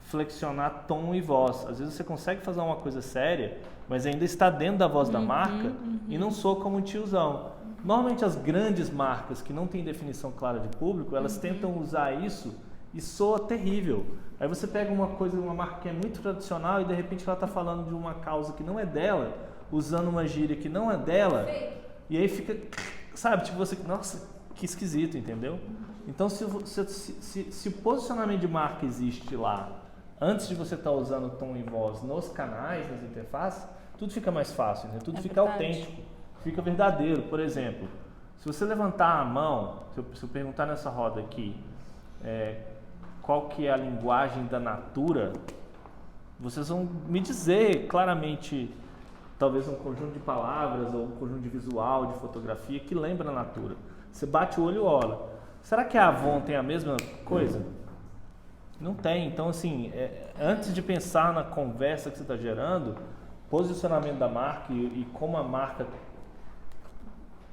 flexionar tom e voz. Às vezes você consegue fazer uma coisa séria, mas ainda está dentro da voz da marca e não soa como um tiozão. Normalmente as grandes marcas que não têm definição clara de público, elas tentam usar isso e soa terrível. Aí você pega uma marca que é muito tradicional e de repente ela está falando de uma causa que não é dela, usando uma gíria que não é dela, e aí fica, sabe, tipo você, nossa, que esquisito, entendeu? Então se o posicionamento de marca existe lá, antes de você estar usando tom e voz nos canais, nas interfaces, tudo fica mais fácil, né? Tudo fica autêntico, fica verdadeiro. Por exemplo, se você levantar a mão, se eu perguntar nessa roda aqui, qual que é a linguagem da Natura, vocês vão me dizer claramente, talvez um conjunto de palavras ou um conjunto de visual, de fotografia que lembra a Natura. Você bate o olho e olha. Será que a Avon tem a mesma coisa? Não tem. Então, assim, antes de pensar na conversa que você está gerando, posicionamento da marca e como a marca...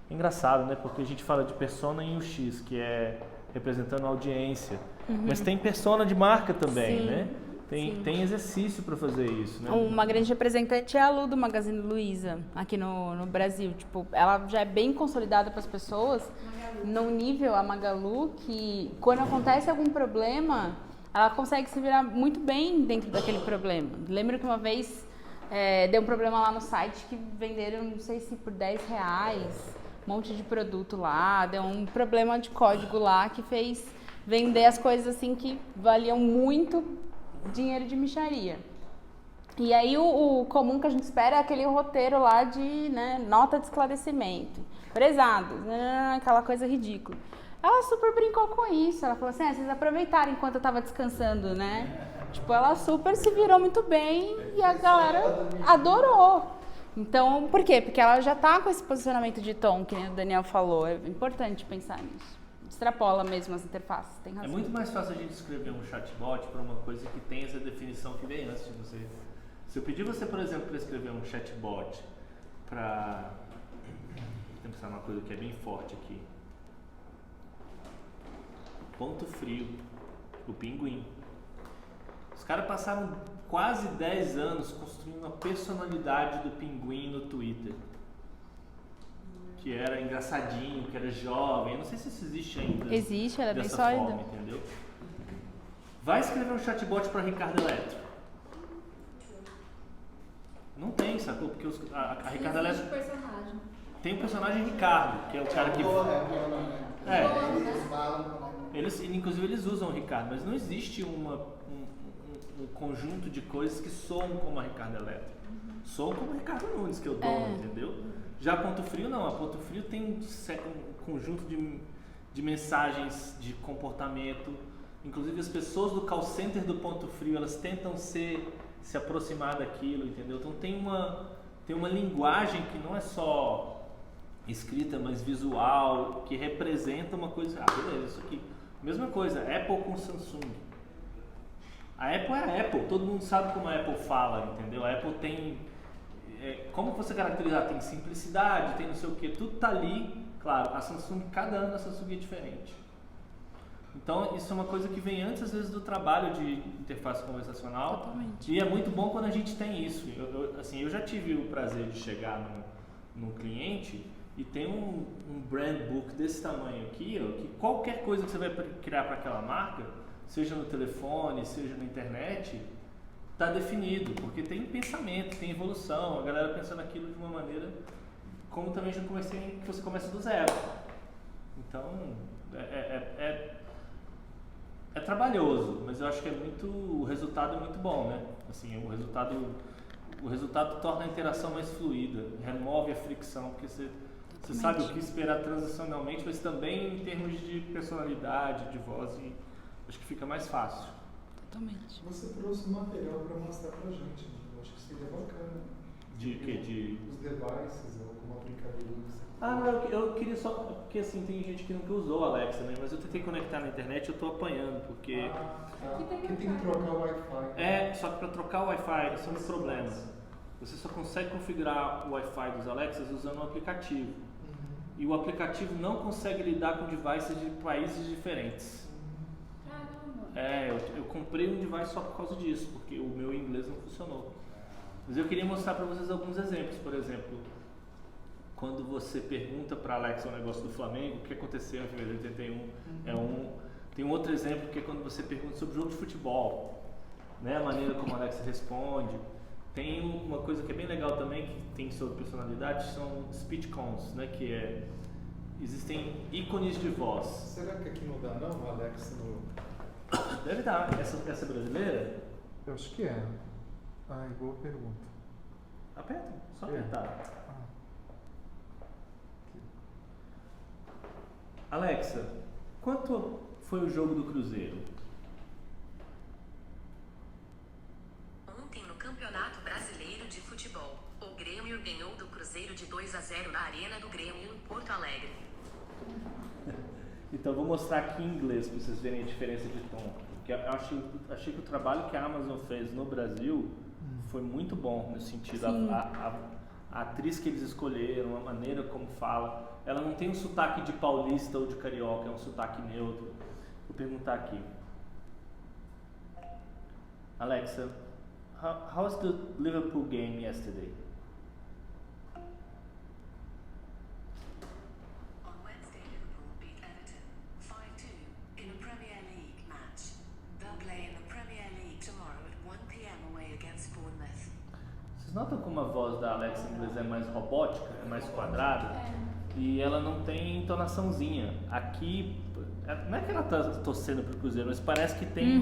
Engraçado, né? Porque a gente fala de persona em UX, que é representando a audiência. Mas tem persona de marca também, né? Tem exercício para fazer isso, né? Uma grande representante é a Lu do Magazine Luiza, aqui no Brasil. Tipo, ela já é bem consolidada para as pessoas, num nível, a Magalu, que quando acontece algum problema, ela consegue se virar muito bem dentro daquele problema. Lembro que uma vez deu um problema lá no site que venderam, não sei se por R$10, um monte de produto lá, deu um problema de código lá que fez vender as coisas assim que valiam muito dinheiro de mixaria. E aí o comum que a gente espera é aquele roteiro lá de, né, nota de esclarecimento, prezados, aquela coisa ridícula. Ela super brincou com isso, ela falou assim, vocês aproveitaram enquanto eu tava descansando, né? Tipo, ela super se virou muito bem e a galera adorou. Então, por quê? Porque ela já tá com esse posicionamento de tom, que o Daniel falou, é importante pensar nisso. Extrapola mesmo as interfaces, tem razão. É muito mais fácil a gente escrever um chatbot para uma coisa que tem essa definição que vem antes de você. Se eu pedir você, por exemplo, para escrever um chatbot para... Vou pensar numa coisa que é bem forte aqui. Ponto Frio, o Pinguim. Os caras passaram quase 10 anos construindo a personalidade do Pinguim no Twitter. Que era engraçadinho, que era jovem. Eu não sei se isso existe ainda. Existe, ela é bem dessa sólida. forma, entendeu? Vai escrever um chatbot para Ricardo Eletro. Não tem, sacou? Porque a Ricardo Eletro tem o personagem Ricardo, que é o cara que... Inclusive eles usam o Ricardo, mas não existe um conjunto de coisas que soam como a Ricardo Eletro. Soam como o Ricardo Nunes, que é o dono, entendeu? Já a Ponto Frio não, a Ponto Frio tem um conjunto de mensagens, de comportamento. Inclusive as pessoas do call center do Ponto Frio, elas tentam se aproximar daquilo, entendeu? Então tem uma linguagem que não é só escrita, mas visual, que representa uma coisa. Beleza, isso aqui. Mesma coisa, Apple com Samsung. A Apple é a Apple, todo mundo sabe como a Apple fala, entendeu? A Apple tem... como você caracterizar? Tem simplicidade, tem não sei o que, tudo tá ali. Claro, a Samsung, cada ano a Samsung é diferente. Então isso é uma coisa que vem antes às vezes do trabalho de interface conversacional. Totalmente. E é muito bom quando a gente tem isso. Eu já tive o prazer de chegar num cliente e tem um brand book desse tamanho aqui, ó, que qualquer coisa que você vai criar para aquela marca, seja no telefone, seja na internet, está definido, porque tem pensamento, tem evolução, a galera pensando aquilo de uma maneira, como também já comecei, que você começa do zero. Então, é É trabalhoso, mas eu acho que o resultado é muito bom, né? Assim, o resultado torna a interação mais fluida, remove a fricção, porque você sabe o que esperar transacionalmente, mas também em termos de personalidade, de voz, e acho que fica mais fácil. Totalmente. Você trouxe material para mostrar pra gente, né? Eu acho que seria bacana. De quê? Os devices, ou como aplicadores. Não, eu queria só, porque assim, tem gente que nunca usou a Alexa, né? Mas eu tentei conectar na internet e eu tô apanhando, porque... Aqui tem que trocar o Wi-Fi. Só que para trocar o Wi-Fi, esse é um problema. Você só consegue configurar o Wi-Fi dos Alexas usando um aplicativo. E o aplicativo não consegue lidar com devices de países diferentes. Caramba. Eu comprei um device só por causa disso, porque o meu inglês não funcionou. Mas eu queria mostrar para vocês alguns exemplos. Por exemplo, quando você pergunta para a Alexa o negócio do Flamengo, o que aconteceu em fevereiro de 81, tem um outro exemplo que é quando você pergunta sobre o jogo de futebol, né? A maneira como a Alexa responde. Tem uma coisa que é bem legal também, que tem sobre personalidade, são speech cons, né? Existem ícones de voz. Será que aqui não dá não, Alexa? Deve dar. Essa brasileira? Eu acho que é. Boa pergunta. Aperta, só apertar. Alexa, quanto foi o jogo do Cruzeiro? Ontem no Campeonato Brasileiro de Futebol, o Grêmio ganhou do Cruzeiro de 2-0 na Arena do Grêmio em Porto Alegre. Então vou mostrar aqui em inglês para vocês verem a diferença de tom. Porque eu achei que o trabalho que a Amazon fez no Brasil foi muito bom no sentido a atriz que eles escolheram, a maneira como fala. Ela não tem um sotaque de paulista ou de carioca, é um sotaque neutro. Vou perguntar aqui. Alexa, how was the Liverpool game yesterday? On Wednesday, Liverpool beat Everton 5-2 in a Premier League match. They'll play in the Premier League tomorrow at 1 p.m. away against Bournemouth. Vocês notam como a voz da Alexa em inglês é mais robótica, é mais quadrada? E ela não tem entonaçãozinha. Aqui, não é que ela está torcendo pro Cruzeiro, mas parece que tem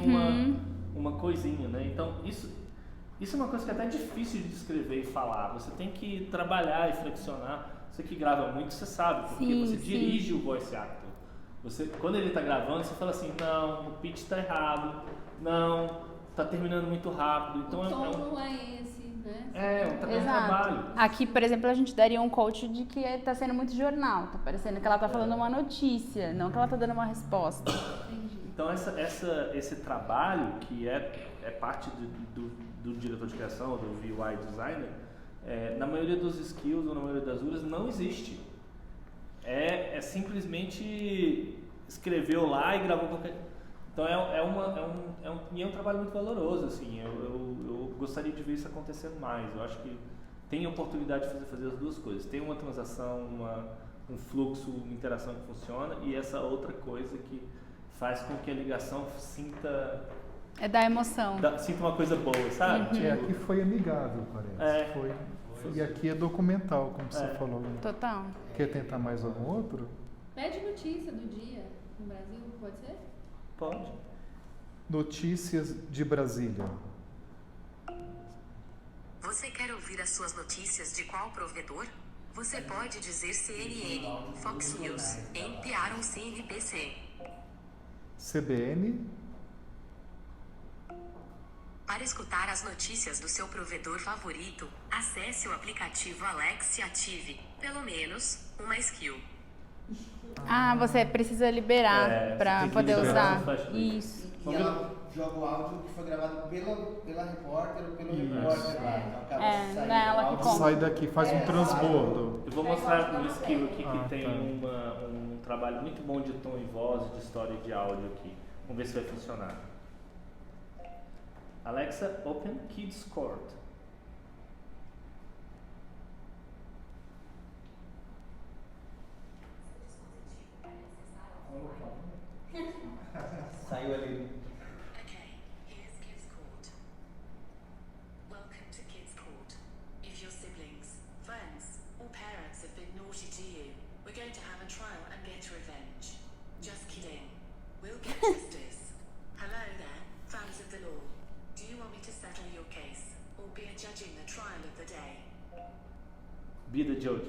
uma coisinha, né? Então, isso é uma coisa que é até difícil de descrever e falar. Você tem que trabalhar e flexionar. Você que grava muito, você sabe, porque você dirige o voice actor. Quando ele está gravando, você fala assim, não, o pitch está errado, não, está terminando muito rápido. Então, o tom não é esse. Né? É um trabalho. Aqui, por exemplo, a gente daria um coach de que está sendo muito jornal, tá parecendo que ela está falando uma notícia, não que ela está dando uma resposta. Então esse trabalho que é parte do diretor de criação, do UI designer, na maioria dos skills ou na maioria das URAs não existe. É simplesmente escreveu lá e gravou qualquer... Então é um trabalho muito valoroso, assim. Eu gostaria de ver isso acontecendo mais. Eu acho que tem oportunidade de fazer as duas coisas. Tem uma transação, um fluxo, uma interação que funciona, e essa outra coisa que faz com que a ligação sinta... É da emoção. Sinta uma coisa boa, sabe? Aqui foi amigável, parece. E aqui é documental, como você falou. Né? Total. Quer tentar mais algum outro? Pede notícia do dia no Brasil, pode ser? Pode. Notícias de Brasília. Você quer ouvir as suas notícias de qual provedor? Você pode dizer CNN, Fox News, NPR ou CNBC. CBN. Para escutar as notícias do seu provedor favorito, acesse o aplicativo Alexa e ative, pelo menos, uma skill. Você precisa liberar para poder usar. Isso. E ela joga o áudio que foi gravado pela repórter ou pelo repórter lá. Então acaba saindo ela que conta. Sai daqui, faz um transbordo. Eu vou mostrar um skill aqui que tem um trabalho muito bom de tom e voz, de história e de áudio aqui. Vamos ver se vai funcionar. Alexa, open Kids Court. Saiu ali. Okay, here's Kids Court. Welcome to Kids Court. If your siblings, friends, or parents have been naughty to you, we're going to have a trial and get revenge. Just kidding. We'll get justice. hands of the law. Do you want me to settle your case, or be a judge in the trial of the day? Be the judge.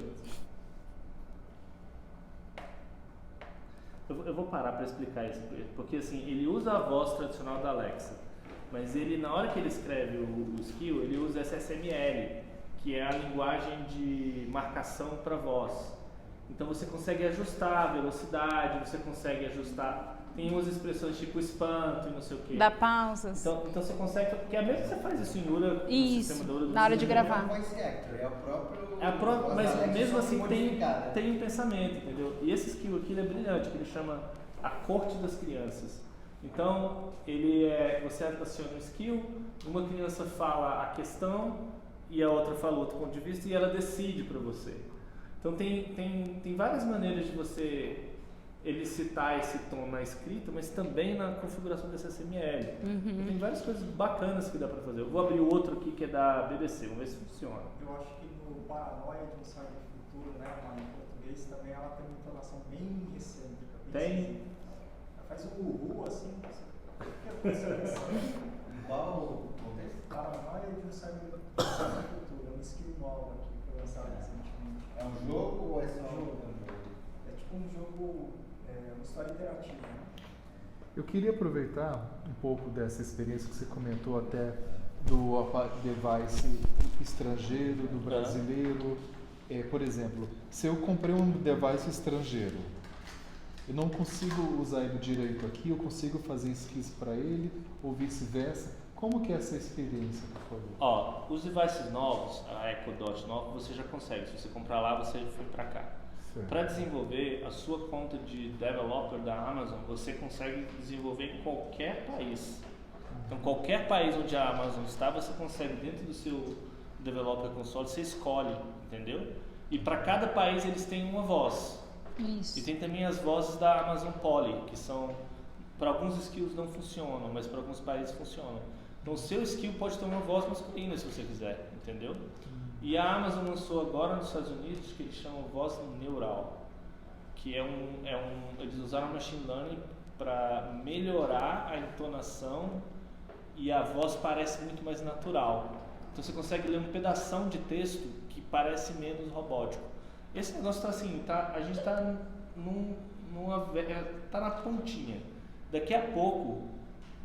Eu vou parar para explicar isso, porque assim, ele usa a voz tradicional da Alexa, mas ele, na hora que ele escreve o skill, ele usa SSML, que é a linguagem de marcação para voz. Então você consegue ajustar a velocidade, você consegue ajustar, tem umas expressões tipo espanto e não sei o que. Dá pausas. Então você consegue, porque é mesmo que você faz isso em URA, no Isso, sistema da URA, na hora de Não é gravar. um voice actor, é o próprio. voz mas da Alexa, mesmo só assim modificada. tem um pensamento, entendeu? E esse skill aqui ele é brilhante, que ele chama a corte das crianças. Então, você aciona um skill, uma criança fala a questão e a outra fala outro ponto de vista e ela decide para você. Então tem várias maneiras de você elicitar esse tom na escrita, mas também na configuração desse SML. Então, tem várias coisas bacanas que dá para fazer. Eu vou abrir o outro aqui que é da BBC, vamos ver se funciona. Eu acho que no Paranoia de um Sonho do Futuro, né, lá em português, também ela tem uma entonação bem excêntrica. Tem? Ela faz um uhu assim. Qual o contexto? Paranoia de um Sonho do Futuro, é um skill novo aqui que foi lançado recentemente. É um jogo ou é só um jogo? É tipo um jogo, uma história interativa. Né? Eu queria aproveitar um pouco dessa experiência que você comentou até do device estrangeiro, do brasileiro. Por exemplo, se eu comprei um device estrangeiro, eu não consigo usar ele direito aqui, eu consigo fazer skills para ele ou vice-versa. Como que é essa experiência, por favor? Os devices novos, a Echo Dot nova, você já consegue. Se você comprar lá, você foi para cá. Para desenvolver a sua conta de developer da Amazon, você consegue desenvolver em qualquer país. Então, qualquer país onde a Amazon está, você consegue, dentro do seu developer console, você escolhe, entendeu? E para cada país eles têm uma voz. Isso. E tem também as vozes da Amazon Poly, que são, para alguns skills não funcionam, mas para alguns países funcionam. Então, o seu skill pode ter uma voz masculina, se você quiser, entendeu? E a Amazon lançou agora nos Estados Unidos que eles chamam voz neural, que eles usaram machine learning para melhorar a entonação e a voz parece muito mais natural. Então você consegue ler um pedação de texto que parece menos robótico. Esse negócio está assim, a gente está tá na pontinha. Daqui a pouco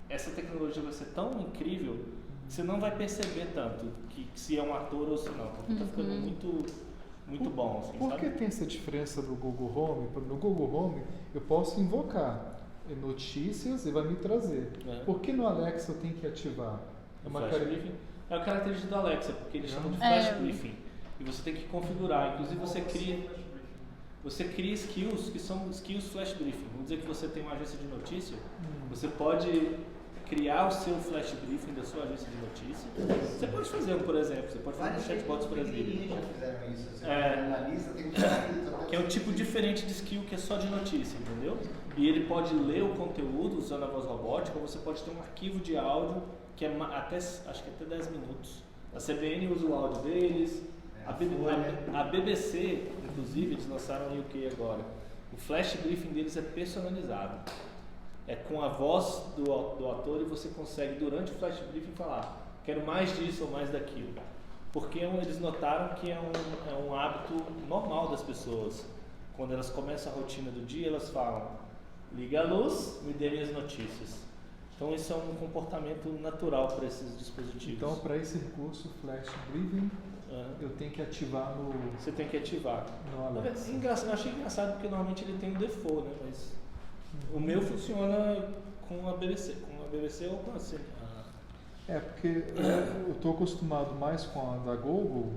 essa tecnologia vai ser tão incrível que você não vai perceber tanto que se é um ator ou se não, porque está ficando muito bom. Assim, Por que tem essa diferença do Google Home? No Google Home eu posso invocar notícias e vai me trazer. Por que no Alexa eu tenho que ativar? É a característica do Alexa, porque eles chamam de flash briefing. E você tem que configurar. Inclusive você cria skills que são skills flash briefing. Vamos dizer que você tem uma agência de notícia, você pode criar o seu flash briefing da sua agência de notícia. Você pode fazer, por exemplo, você pode fazer chatbots brasileiros. Já fizeram isso. Você analisa, tem que é um tipo diferente de skill que é só de notícia, entendeu? E ele pode ler o conteúdo usando a voz robótica, ou você pode ter um arquivo de áudio que é acho que até 10 minutos. A CBN usa o áudio deles, a BBC, inclusive, eles lançaram no UK agora. O flash briefing deles é personalizado. É com a voz do ator e você consegue, durante o flash briefing, falar: quero mais disso ou mais daquilo. Porque eles notaram que é um hábito normal das pessoas. Quando elas começam a rotina do dia, elas falam: liga a luz, me dê minhas notícias. Então isso é um comportamento natural para esses dispositivos. Então, para esse recurso flash briefing, eu tenho que ativar no... Você tem que ativar. No Alexa. Eu achei engraçado porque normalmente ele tem um default, né? Mas o meu funciona com a BBC ou com a CNN. Porque eu estou acostumado mais com a da Google.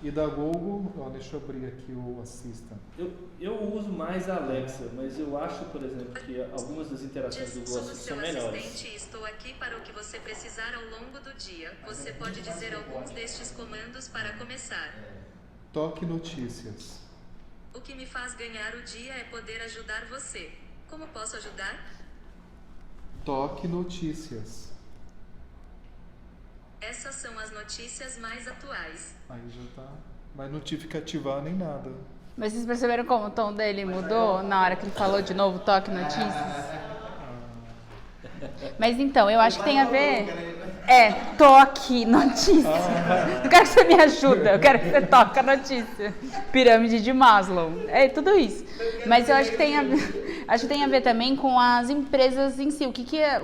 E da Google, deixa eu abrir aqui o Assistant. Eu uso mais a Alexa, mas eu acho, por exemplo, que algumas das interações do Google Assistant são melhores. Assistente, estou aqui para o que você precisar ao longo do dia. Você pode dizer alguns destes comandos para começar. Toque notícias. O que me faz ganhar o dia é poder ajudar você. Como posso ajudar? Toque notícias. Essas são as notícias mais atuais. Aí já tá. Mas não tive que ativar nem nada. Mas vocês perceberam como o tom dele mudou na hora que ele falou de novo toque notícias? Mas então, eu acho que tem a ver... toque, notícia. Não quero que você me ajude, eu quero que você toque a notícia. Pirâmide de Maslow. É tudo isso. Mas eu acho que tem a ver também com as empresas em si.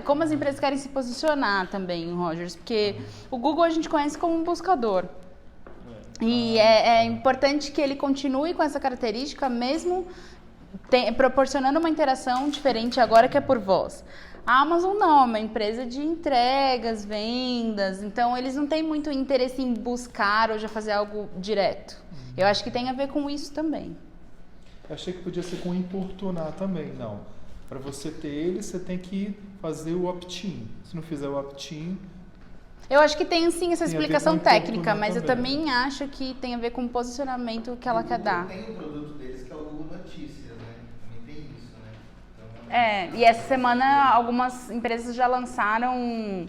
Como as empresas querem se posicionar também, Rogers. Porque o Google a gente conhece como um buscador. E é importante que ele continue com essa característica, mesmo proporcionando uma interação diferente agora que é por voz. A Amazon não, é uma empresa de entregas, vendas, então eles não têm muito interesse em buscar ou já fazer algo direto. Eu acho que tem a ver com isso também. Eu achei que podia ser com importunar também, não. Para você ter ele, você tem que fazer o opt-in. Se não fizer o opt-in... Eu acho que tem sim essa explicação técnica, mas também. eu também acho que tem a ver com o posicionamento que ela quer dar. Tem um produto deles que é o Google Notícias, né? Também tem isso, né? Então, E essa semana algumas empresas já lançaram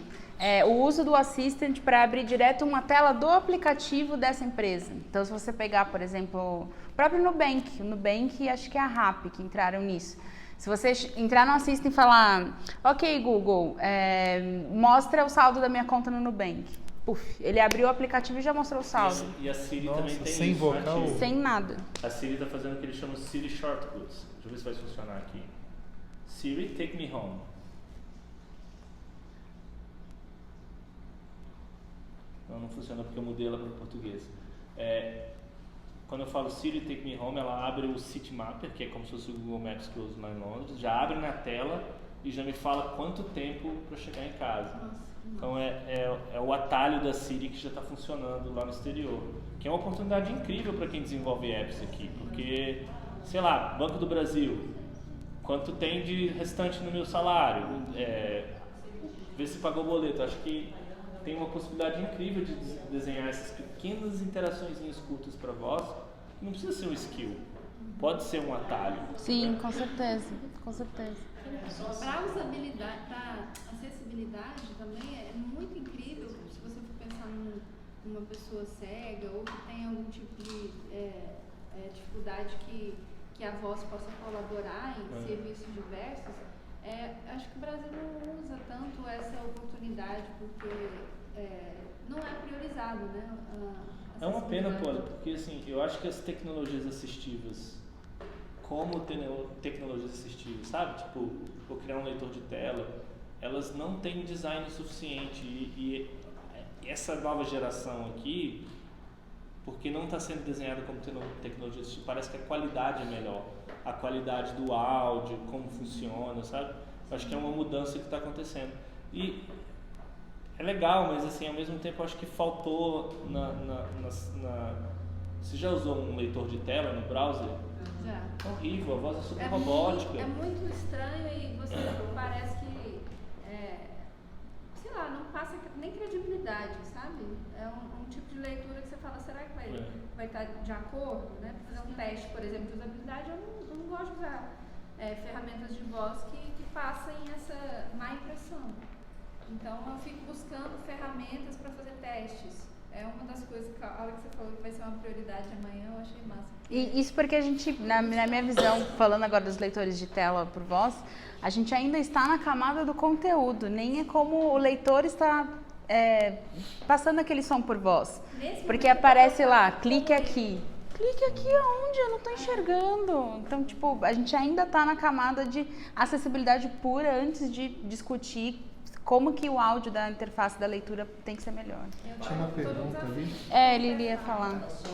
o uso do Assistant para abrir direto uma tela do aplicativo dessa empresa. Então, se você pegar, por exemplo, o próprio Nubank, acho que é a RAP que entraram nisso. Se você entrar no Assistant e falar, ok, Google, mostra o saldo da minha conta no Nubank. Puf, ele abriu o aplicativo e já mostrou o saldo. E a Siri também tem sem isso, vocal. né, Sem nada. A Siri está fazendo o que eles chamam de Siri Shortcuts. Deixa eu ver se vai funcionar aqui. Siri, take me home. Não funciona porque eu mudei ela para o português. Quando eu falo Siri Take Me Home, ela abre o City Mapper, que é como se fosse o Google Maps que eu uso lá em Londres, já abre na tela e já me fala quanto tempo para chegar em casa. Então é o atalho da Siri que já está funcionando lá no exterior, que é uma oportunidade incrível para quem desenvolve apps aqui, porque, sei lá, Banco do Brasil, quanto tem de restante no meu salário, ver se pagou o boleto. Acho que tem uma possibilidade incrível de desenhar essas pequenas interações curtas para voz. Não precisa ser um skill, pode ser um atalho. Sim, com certeza, com certeza. Para usabilidade, para acessibilidade também é muito incrível se você for pensar numa pessoa cega ou que tem algum tipo de dificuldade que a voz possa colaborar em serviços diversos. Acho que o Brasil não usa tanto essa oportunidade porque não é priorizado, né? É uma pena, Paula, porque assim, eu acho que as tecnologias assistivas, como tecnologias assistivas, sabe? Tipo, vou criar um leitor de tela, elas não têm design suficiente e essa nova geração aqui, porque não está sendo desenhada como tecnologia assistiva, parece que a qualidade é melhor. A qualidade do áudio, como funciona, sabe? Acho que é uma mudança que está acontecendo. E é legal, mas assim, ao mesmo tempo acho que faltou Você já usou um leitor de tela no browser? Já. É horrível, a voz é super robótica. É muito estranho e você parece que, sei lá, não passa nem credibilidade, sabe? É um tipo de leitura que você fala, será que vai estar de acordo, né? Pra fazer um teste, por exemplo, de usabilidade, eu não gosto de usar ferramentas de voz que passem essa má impressão. Então eu fico buscando ferramentas para fazer testes. É uma das coisas que a hora que você falou que vai ser uma prioridade amanhã, eu achei massa. E isso porque a gente, na minha visão, falando agora dos leitores de tela por voz, a gente ainda está na camada do conteúdo, nem é como o leitor está passando aquele som por voz. Porque aparece lá, clique aqui. Clique aqui aonde? Eu não estou enxergando. Então, tipo, a gente ainda está na camada de acessibilidade pura antes de discutir como que o áudio da interface da leitura tem que ser melhor. Tinha uma pergunta ali? Ele ia falar. Era só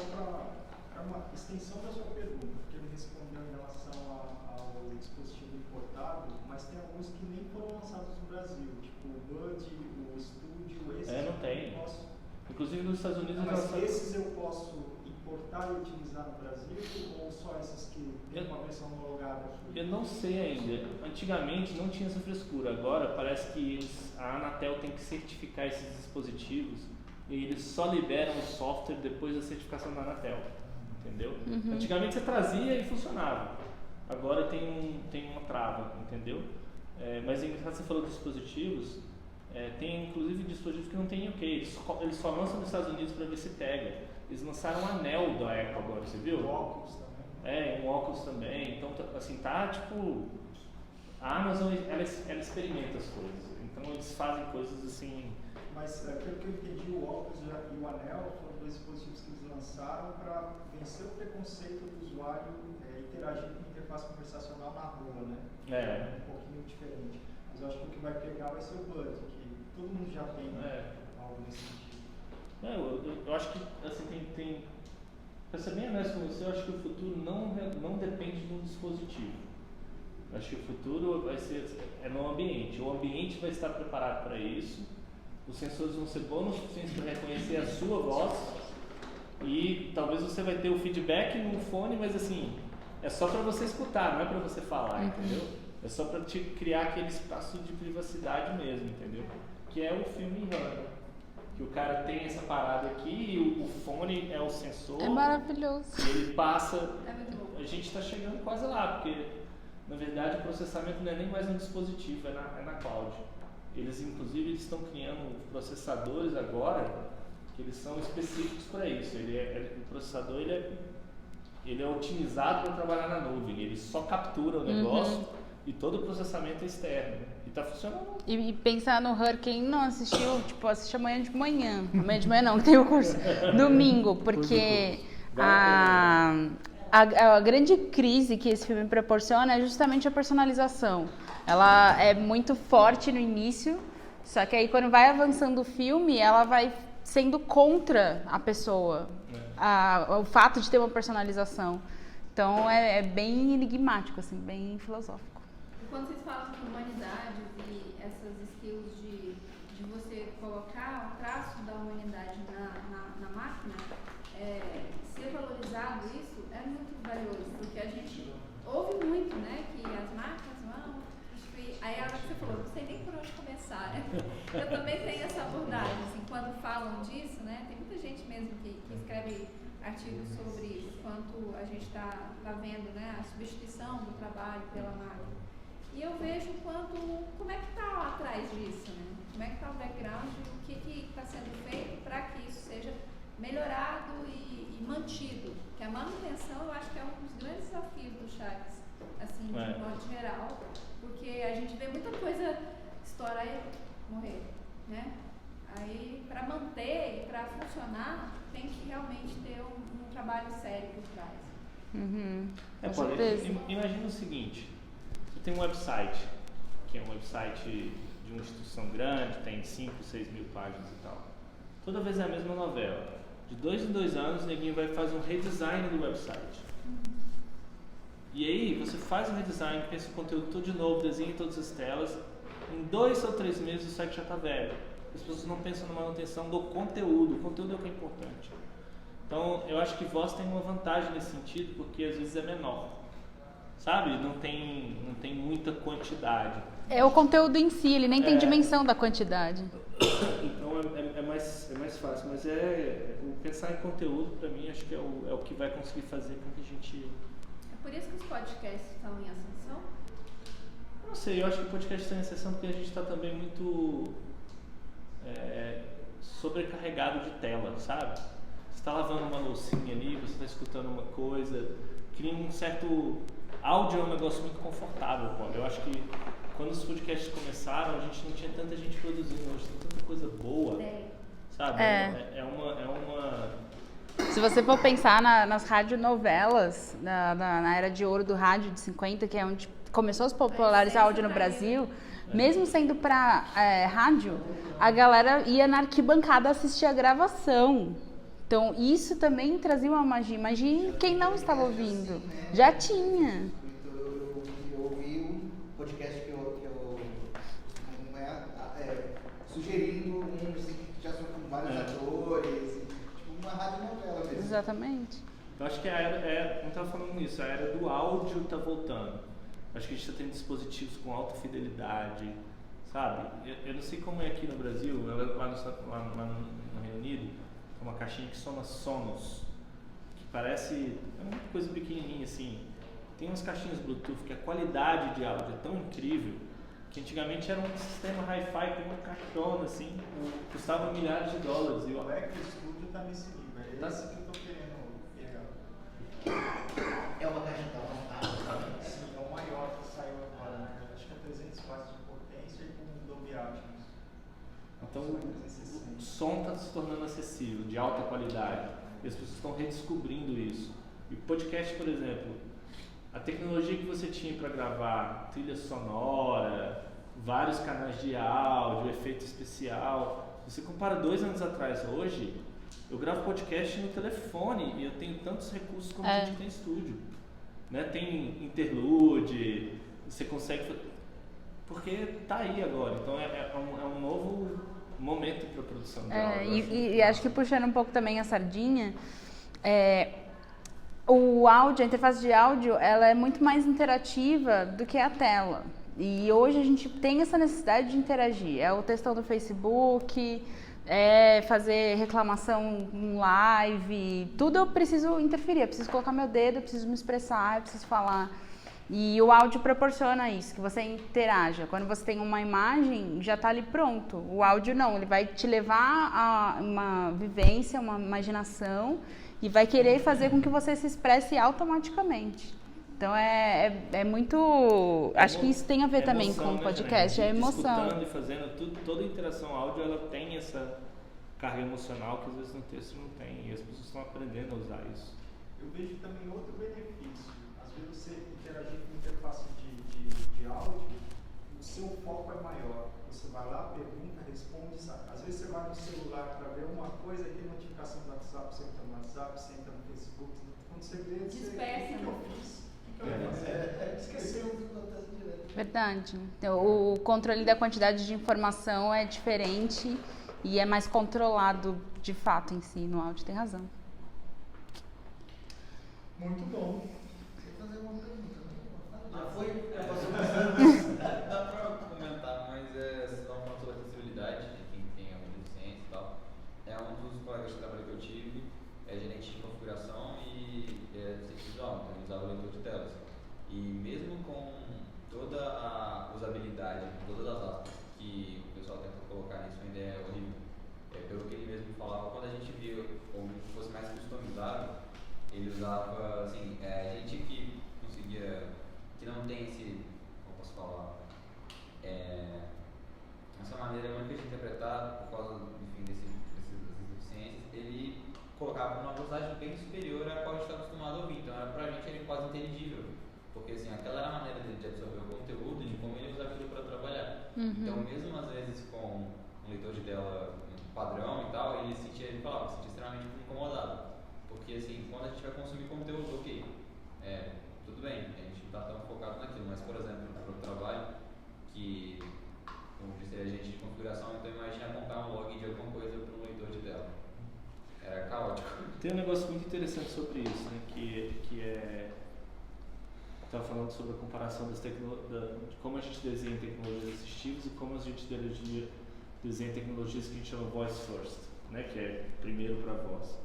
para uma extensão da sua pergunta, porque ele respondeu em relação ao dispositivo importado, mas tem alguns que nem foram lançados no Brasil, tipo o Bud, o Studio, esses não tem. eu posso... Inclusive nos Estados Unidos... Mas esses eu posso importar e utilizar no Brasil, ou só esses que tem uma versão homologada aqui? Eu não sei ainda. Antigamente não tinha essa frescura. Agora parece que a Anatel tem que certificar esses dispositivos e eles só liberam o software depois da certificação da Anatel. Entendeu? Uhum. Antigamente você trazia e funcionava. Agora tem uma trava, entendeu? Mas é engraçado, você falou de dispositivos. Tem inclusive dispositivos que não tem UK. Eles só lançam nos Estados Unidos para ver se pega. Eles lançaram um anel da Apple agora, você viu? Um óculos também. Um óculos também. Então, assim, tá tipo... A Amazon, ela experimenta as coisas. Então eles fazem coisas assim... Mas pelo que eu entendi, o óculos e o anel foram dois dispositivos que eles lançaram para vencer o preconceito do usuário interagir com interface conversacional na rua, né? É. Um pouquinho diferente. Mas eu acho que o que vai pegar vai ser o Bud, que todo mundo já tem algo nesse sentido. Eu acho que assim, tem para ser bem honesto com você, eu acho que o futuro não depende de um dispositivo. Eu acho que o futuro vai ser no ambiente. O ambiente vai estar preparado para isso. Os sensores vão ser bons o suficiente para reconhecer a sua voz e talvez você vai ter o feedback no fone, mas assim, é só para você escutar, não é para você falar, entendeu? É só para te criar aquele espaço de privacidade mesmo, entendeu? Que é o filme Her, que o cara tem essa parada aqui e o fone é o sensor. É maravilhoso. E ele passa. A gente está chegando quase lá, porque na verdade o processamento não é nem mais um dispositivo, é na cloud. Eles inclusive estão criando processadores agora que eles são específicos para isso. O processador ele é otimizado para trabalhar na nuvem. Ele só captura o negócio e todo o processamento é externo. E está funcionando. E pensar no Her, quem não assistiu, tipo, assiste amanhã de manhã. Amanhã de manhã não, que tem o curso. Domingo, porque a grande crise que esse filme proporciona é justamente a personalização. Ela é muito forte no início, só que aí quando vai avançando o filme, ela vai sendo contra a pessoa, o fato de ter uma personalização. Então é bem enigmático, assim, bem filosófico. E quando vocês falam de humanidade e essas skills de você colocar o traço da humanidade na máquina, ser valorizado isso é muito valioso, porque a gente ouve muito, né, que as máquinas vão... Aí a hora que você falou, não sei nem por onde começar, né? Eu também tenho essa abordagem, assim, quando falam disso, né? Tem muita gente mesmo que escreve artigos sobre o quanto a gente está vendo, né, a substituição do trabalho pela máquina. E eu vejo como é que está lá atrás disso, né? Como é que está o background, o que está sendo feito para que isso seja melhorado e mantido. Que a manutenção, eu acho que é um dos grandes desafios do Chaves, assim, de modo geral, porque a gente vê muita coisa estourar e morrer, né? Aí, para manter e para funcionar, tem que realmente ter um trabalho sério por trás. Com certeza. Imagina o seguinte, você tem um website, que é um website de uma instituição grande, tem 5, 6 mil páginas e tal. Toda vez é a mesma novela. De 2 em 2 anos, o neguinho vai fazer um redesign do website. E aí, você faz um redesign, pensa o conteúdo todo de novo, desenha todas as telas. Em 2 ou 3 meses, o site já está velho. As pessoas não pensam na manutenção do conteúdo. O conteúdo é o que é importante. Então, eu acho que voz tem uma vantagem nesse sentido, porque às vezes é menor. Sabe? Não tem muita quantidade. É o conteúdo em si, ele nem tem dimensão da quantidade. Então é mais fácil, mas o pensar em conteúdo, para mim, acho que é o que vai conseguir fazer com que a gente... É por isso que os podcasts estão em ascensão? Não sei, eu acho que o podcast está em ascensão porque a gente está também muito sobrecarregado de tela, sabe? Você está lavando uma loucinha ali, você está escutando uma coisa, cria um certo... Áudio é um negócio muito confortável, pô. Eu acho que quando os podcasts começaram, a gente não tinha tanta gente produzindo, hoje tem tanta coisa boa, sabe? É uma... Se você for pensar nas radionovelas, na era de ouro do rádio de 50, que é onde começou a se popularizar áudio no Brasil, mesmo sendo para rádio, a galera ia na arquibancada assistir a gravação. Então, isso também trazia uma magia. Imagine quem não estava ouvindo. Já tinha. Eu ouvi um podcast que eu sugerindo uns que já são com vários atores, tipo uma radionovela mesmo. Exatamente. Eu acho que a era, como estava falando nisso, a era do áudio está voltando. Acho que a gente está tendo dispositivos com alta fidelidade, sabe? Eu não sei como é aqui no Brasil, lá no Reino Unido, uma caixinha que soma Sonos, que parece uma coisa pequenininha assim. Tem umas caixinhas Bluetooth que a qualidade de áudio é tão incrível que antigamente era um sistema hi-fi com uma caixona assim, custava milhares de dólares. O Echo Studio tá nesse nível, é esse que eu tô querendo pegar. É uma caixa da vontade, sabe? Sim, é o maior que saiu agora, né? Acho que tornando acessível, de alta qualidade. E as pessoas estão redescobrindo isso. E o podcast, por exemplo, a tecnologia que você tinha para gravar trilha sonora, vários canais de áudio, efeito especial, você compara 2 anos atrás hoje, eu gravo podcast no telefone e eu tenho tantos recursos como a gente tem em estúdio. Né? Tem interlude, você consegue... Porque tá aí agora, então é um novo momento para a produção de áudio. E acho que puxando um pouco também a sardinha, o áudio, a interface de áudio, ela é muito mais interativa do que a tela. E hoje a gente tem essa necessidade de interagir. É o textão do Facebook, é fazer reclamação em live, tudo eu preciso interferir, eu preciso colocar meu dedo, eu preciso me expressar, eu preciso falar. E o áudio proporciona isso, que você interaja. Quando você tem uma imagem, já está ali pronto. O áudio não, ele vai te levar a uma vivência, uma imaginação e vai querer fazer com que você se expresse automaticamente. Então é muito... Acho que isso tem a ver também com o podcast, é emoção. Escutando e fazendo toda a interação áudio, ela tem essa carga emocional que às vezes no texto não tem. E as pessoas estão aprendendo a usar isso. Eu vejo também outro benefício. Às vezes você interagir com interface de áudio, o seu foco é maior. Você vai lá, pergunta, responde. Às vezes você vai no celular para ver uma coisa e tem notificação do WhatsApp, você entra no WhatsApp, você entra no Facebook. Quando você vê, você... O que eu fiz? Esqueceu do que acontece direto. Verdade. Então, o controle da quantidade de informação é diferente e é mais controlado de fato em si no áudio, tem razão. Muito bom. Vou fazer uma pergunta. Já foi? Dá pra comentar, mas vocês estão falando sobre acessibilidade de quem tem alguma deficiência e tal. Um dos colegas de trabalho que eu tive é gerente de configuração e deficiência visual, então ele usava o leitor de telas. E mesmo com toda a usabilidade, todas as aspas que o pessoal tenta colocar nisso, ainda é horrível. Pelo que ele mesmo falava, quando a gente viu como fosse mais customizável, ele usava, assim, a gente que conseguia, que não tem esse, como posso falar, essa maneira única de interpretar por causa, enfim, dessas deficiências, ele colocava uma velocidade bem superior à qual a gente está acostumado a ouvir, então pra gente era quase inteligível. Porque assim, aquela era a maneira dele de absorver o conteúdo e de como ele usava aquilo para trabalhar. Então, mesmo às vezes com um leitor de tela padrão e tal, ele se falava, se sentia extremamente incomodado. Porque assim, quando a gente vai consumir conteúdo, ok, tudo bem, a gente não está tão focado naquilo, mas por exemplo, para o trabalho, que, como disse, a gente de configuração, então imagina montar um log de alguma coisa para um leitor de tela. Era caótico. Tem um negócio muito interessante sobre isso, né, que é... Estava falando sobre a comparação de como a gente desenha tecnologias assistivas e como a gente desenha tecnologias que a gente chama voice first, né, que é primeiro para a voz.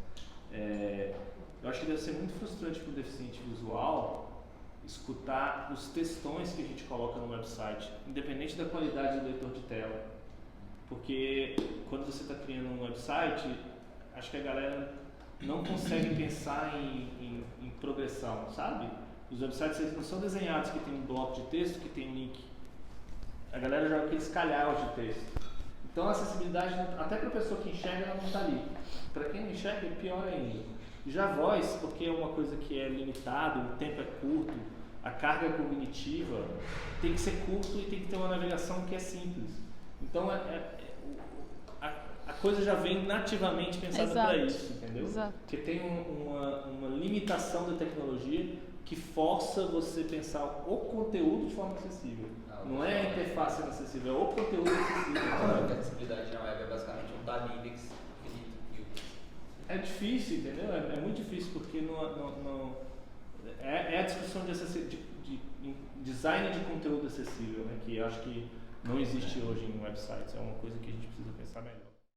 Eu acho que deve ser muito frustrante para o deficiente visual escutar os textões que a gente coloca no website, independente da qualidade do leitor de tela. Porque quando você está criando um website, acho que a galera não consegue pensar em progressão, sabe? Os websites eles não são desenhados que tem um bloco de texto, que tem um link. A galera joga aqueles calhaus de texto. Então a acessibilidade, até para a pessoa que enxerga, ela não está ali. Para quem não enxerga, é pior ainda. Já a voz, porque é uma coisa que é limitada, o tempo é curto, a carga cognitiva tem que ser curto e tem que ter uma navegação que é simples. Então a coisa já vem nativamente pensada para isso, entendeu? Exato. Porque tem uma limitação da tecnologia que força você pensar o conteúdo de forma acessível. Não é a interface acessível, é o conteúdo acessível. A acessibilidade na web é basicamente um tab index infinito. É difícil, entendeu? É muito difícil porque é a discussão de design de conteúdo acessível, né? Que eu acho que não existe hoje em websites. É uma coisa que a gente precisa pensar melhor.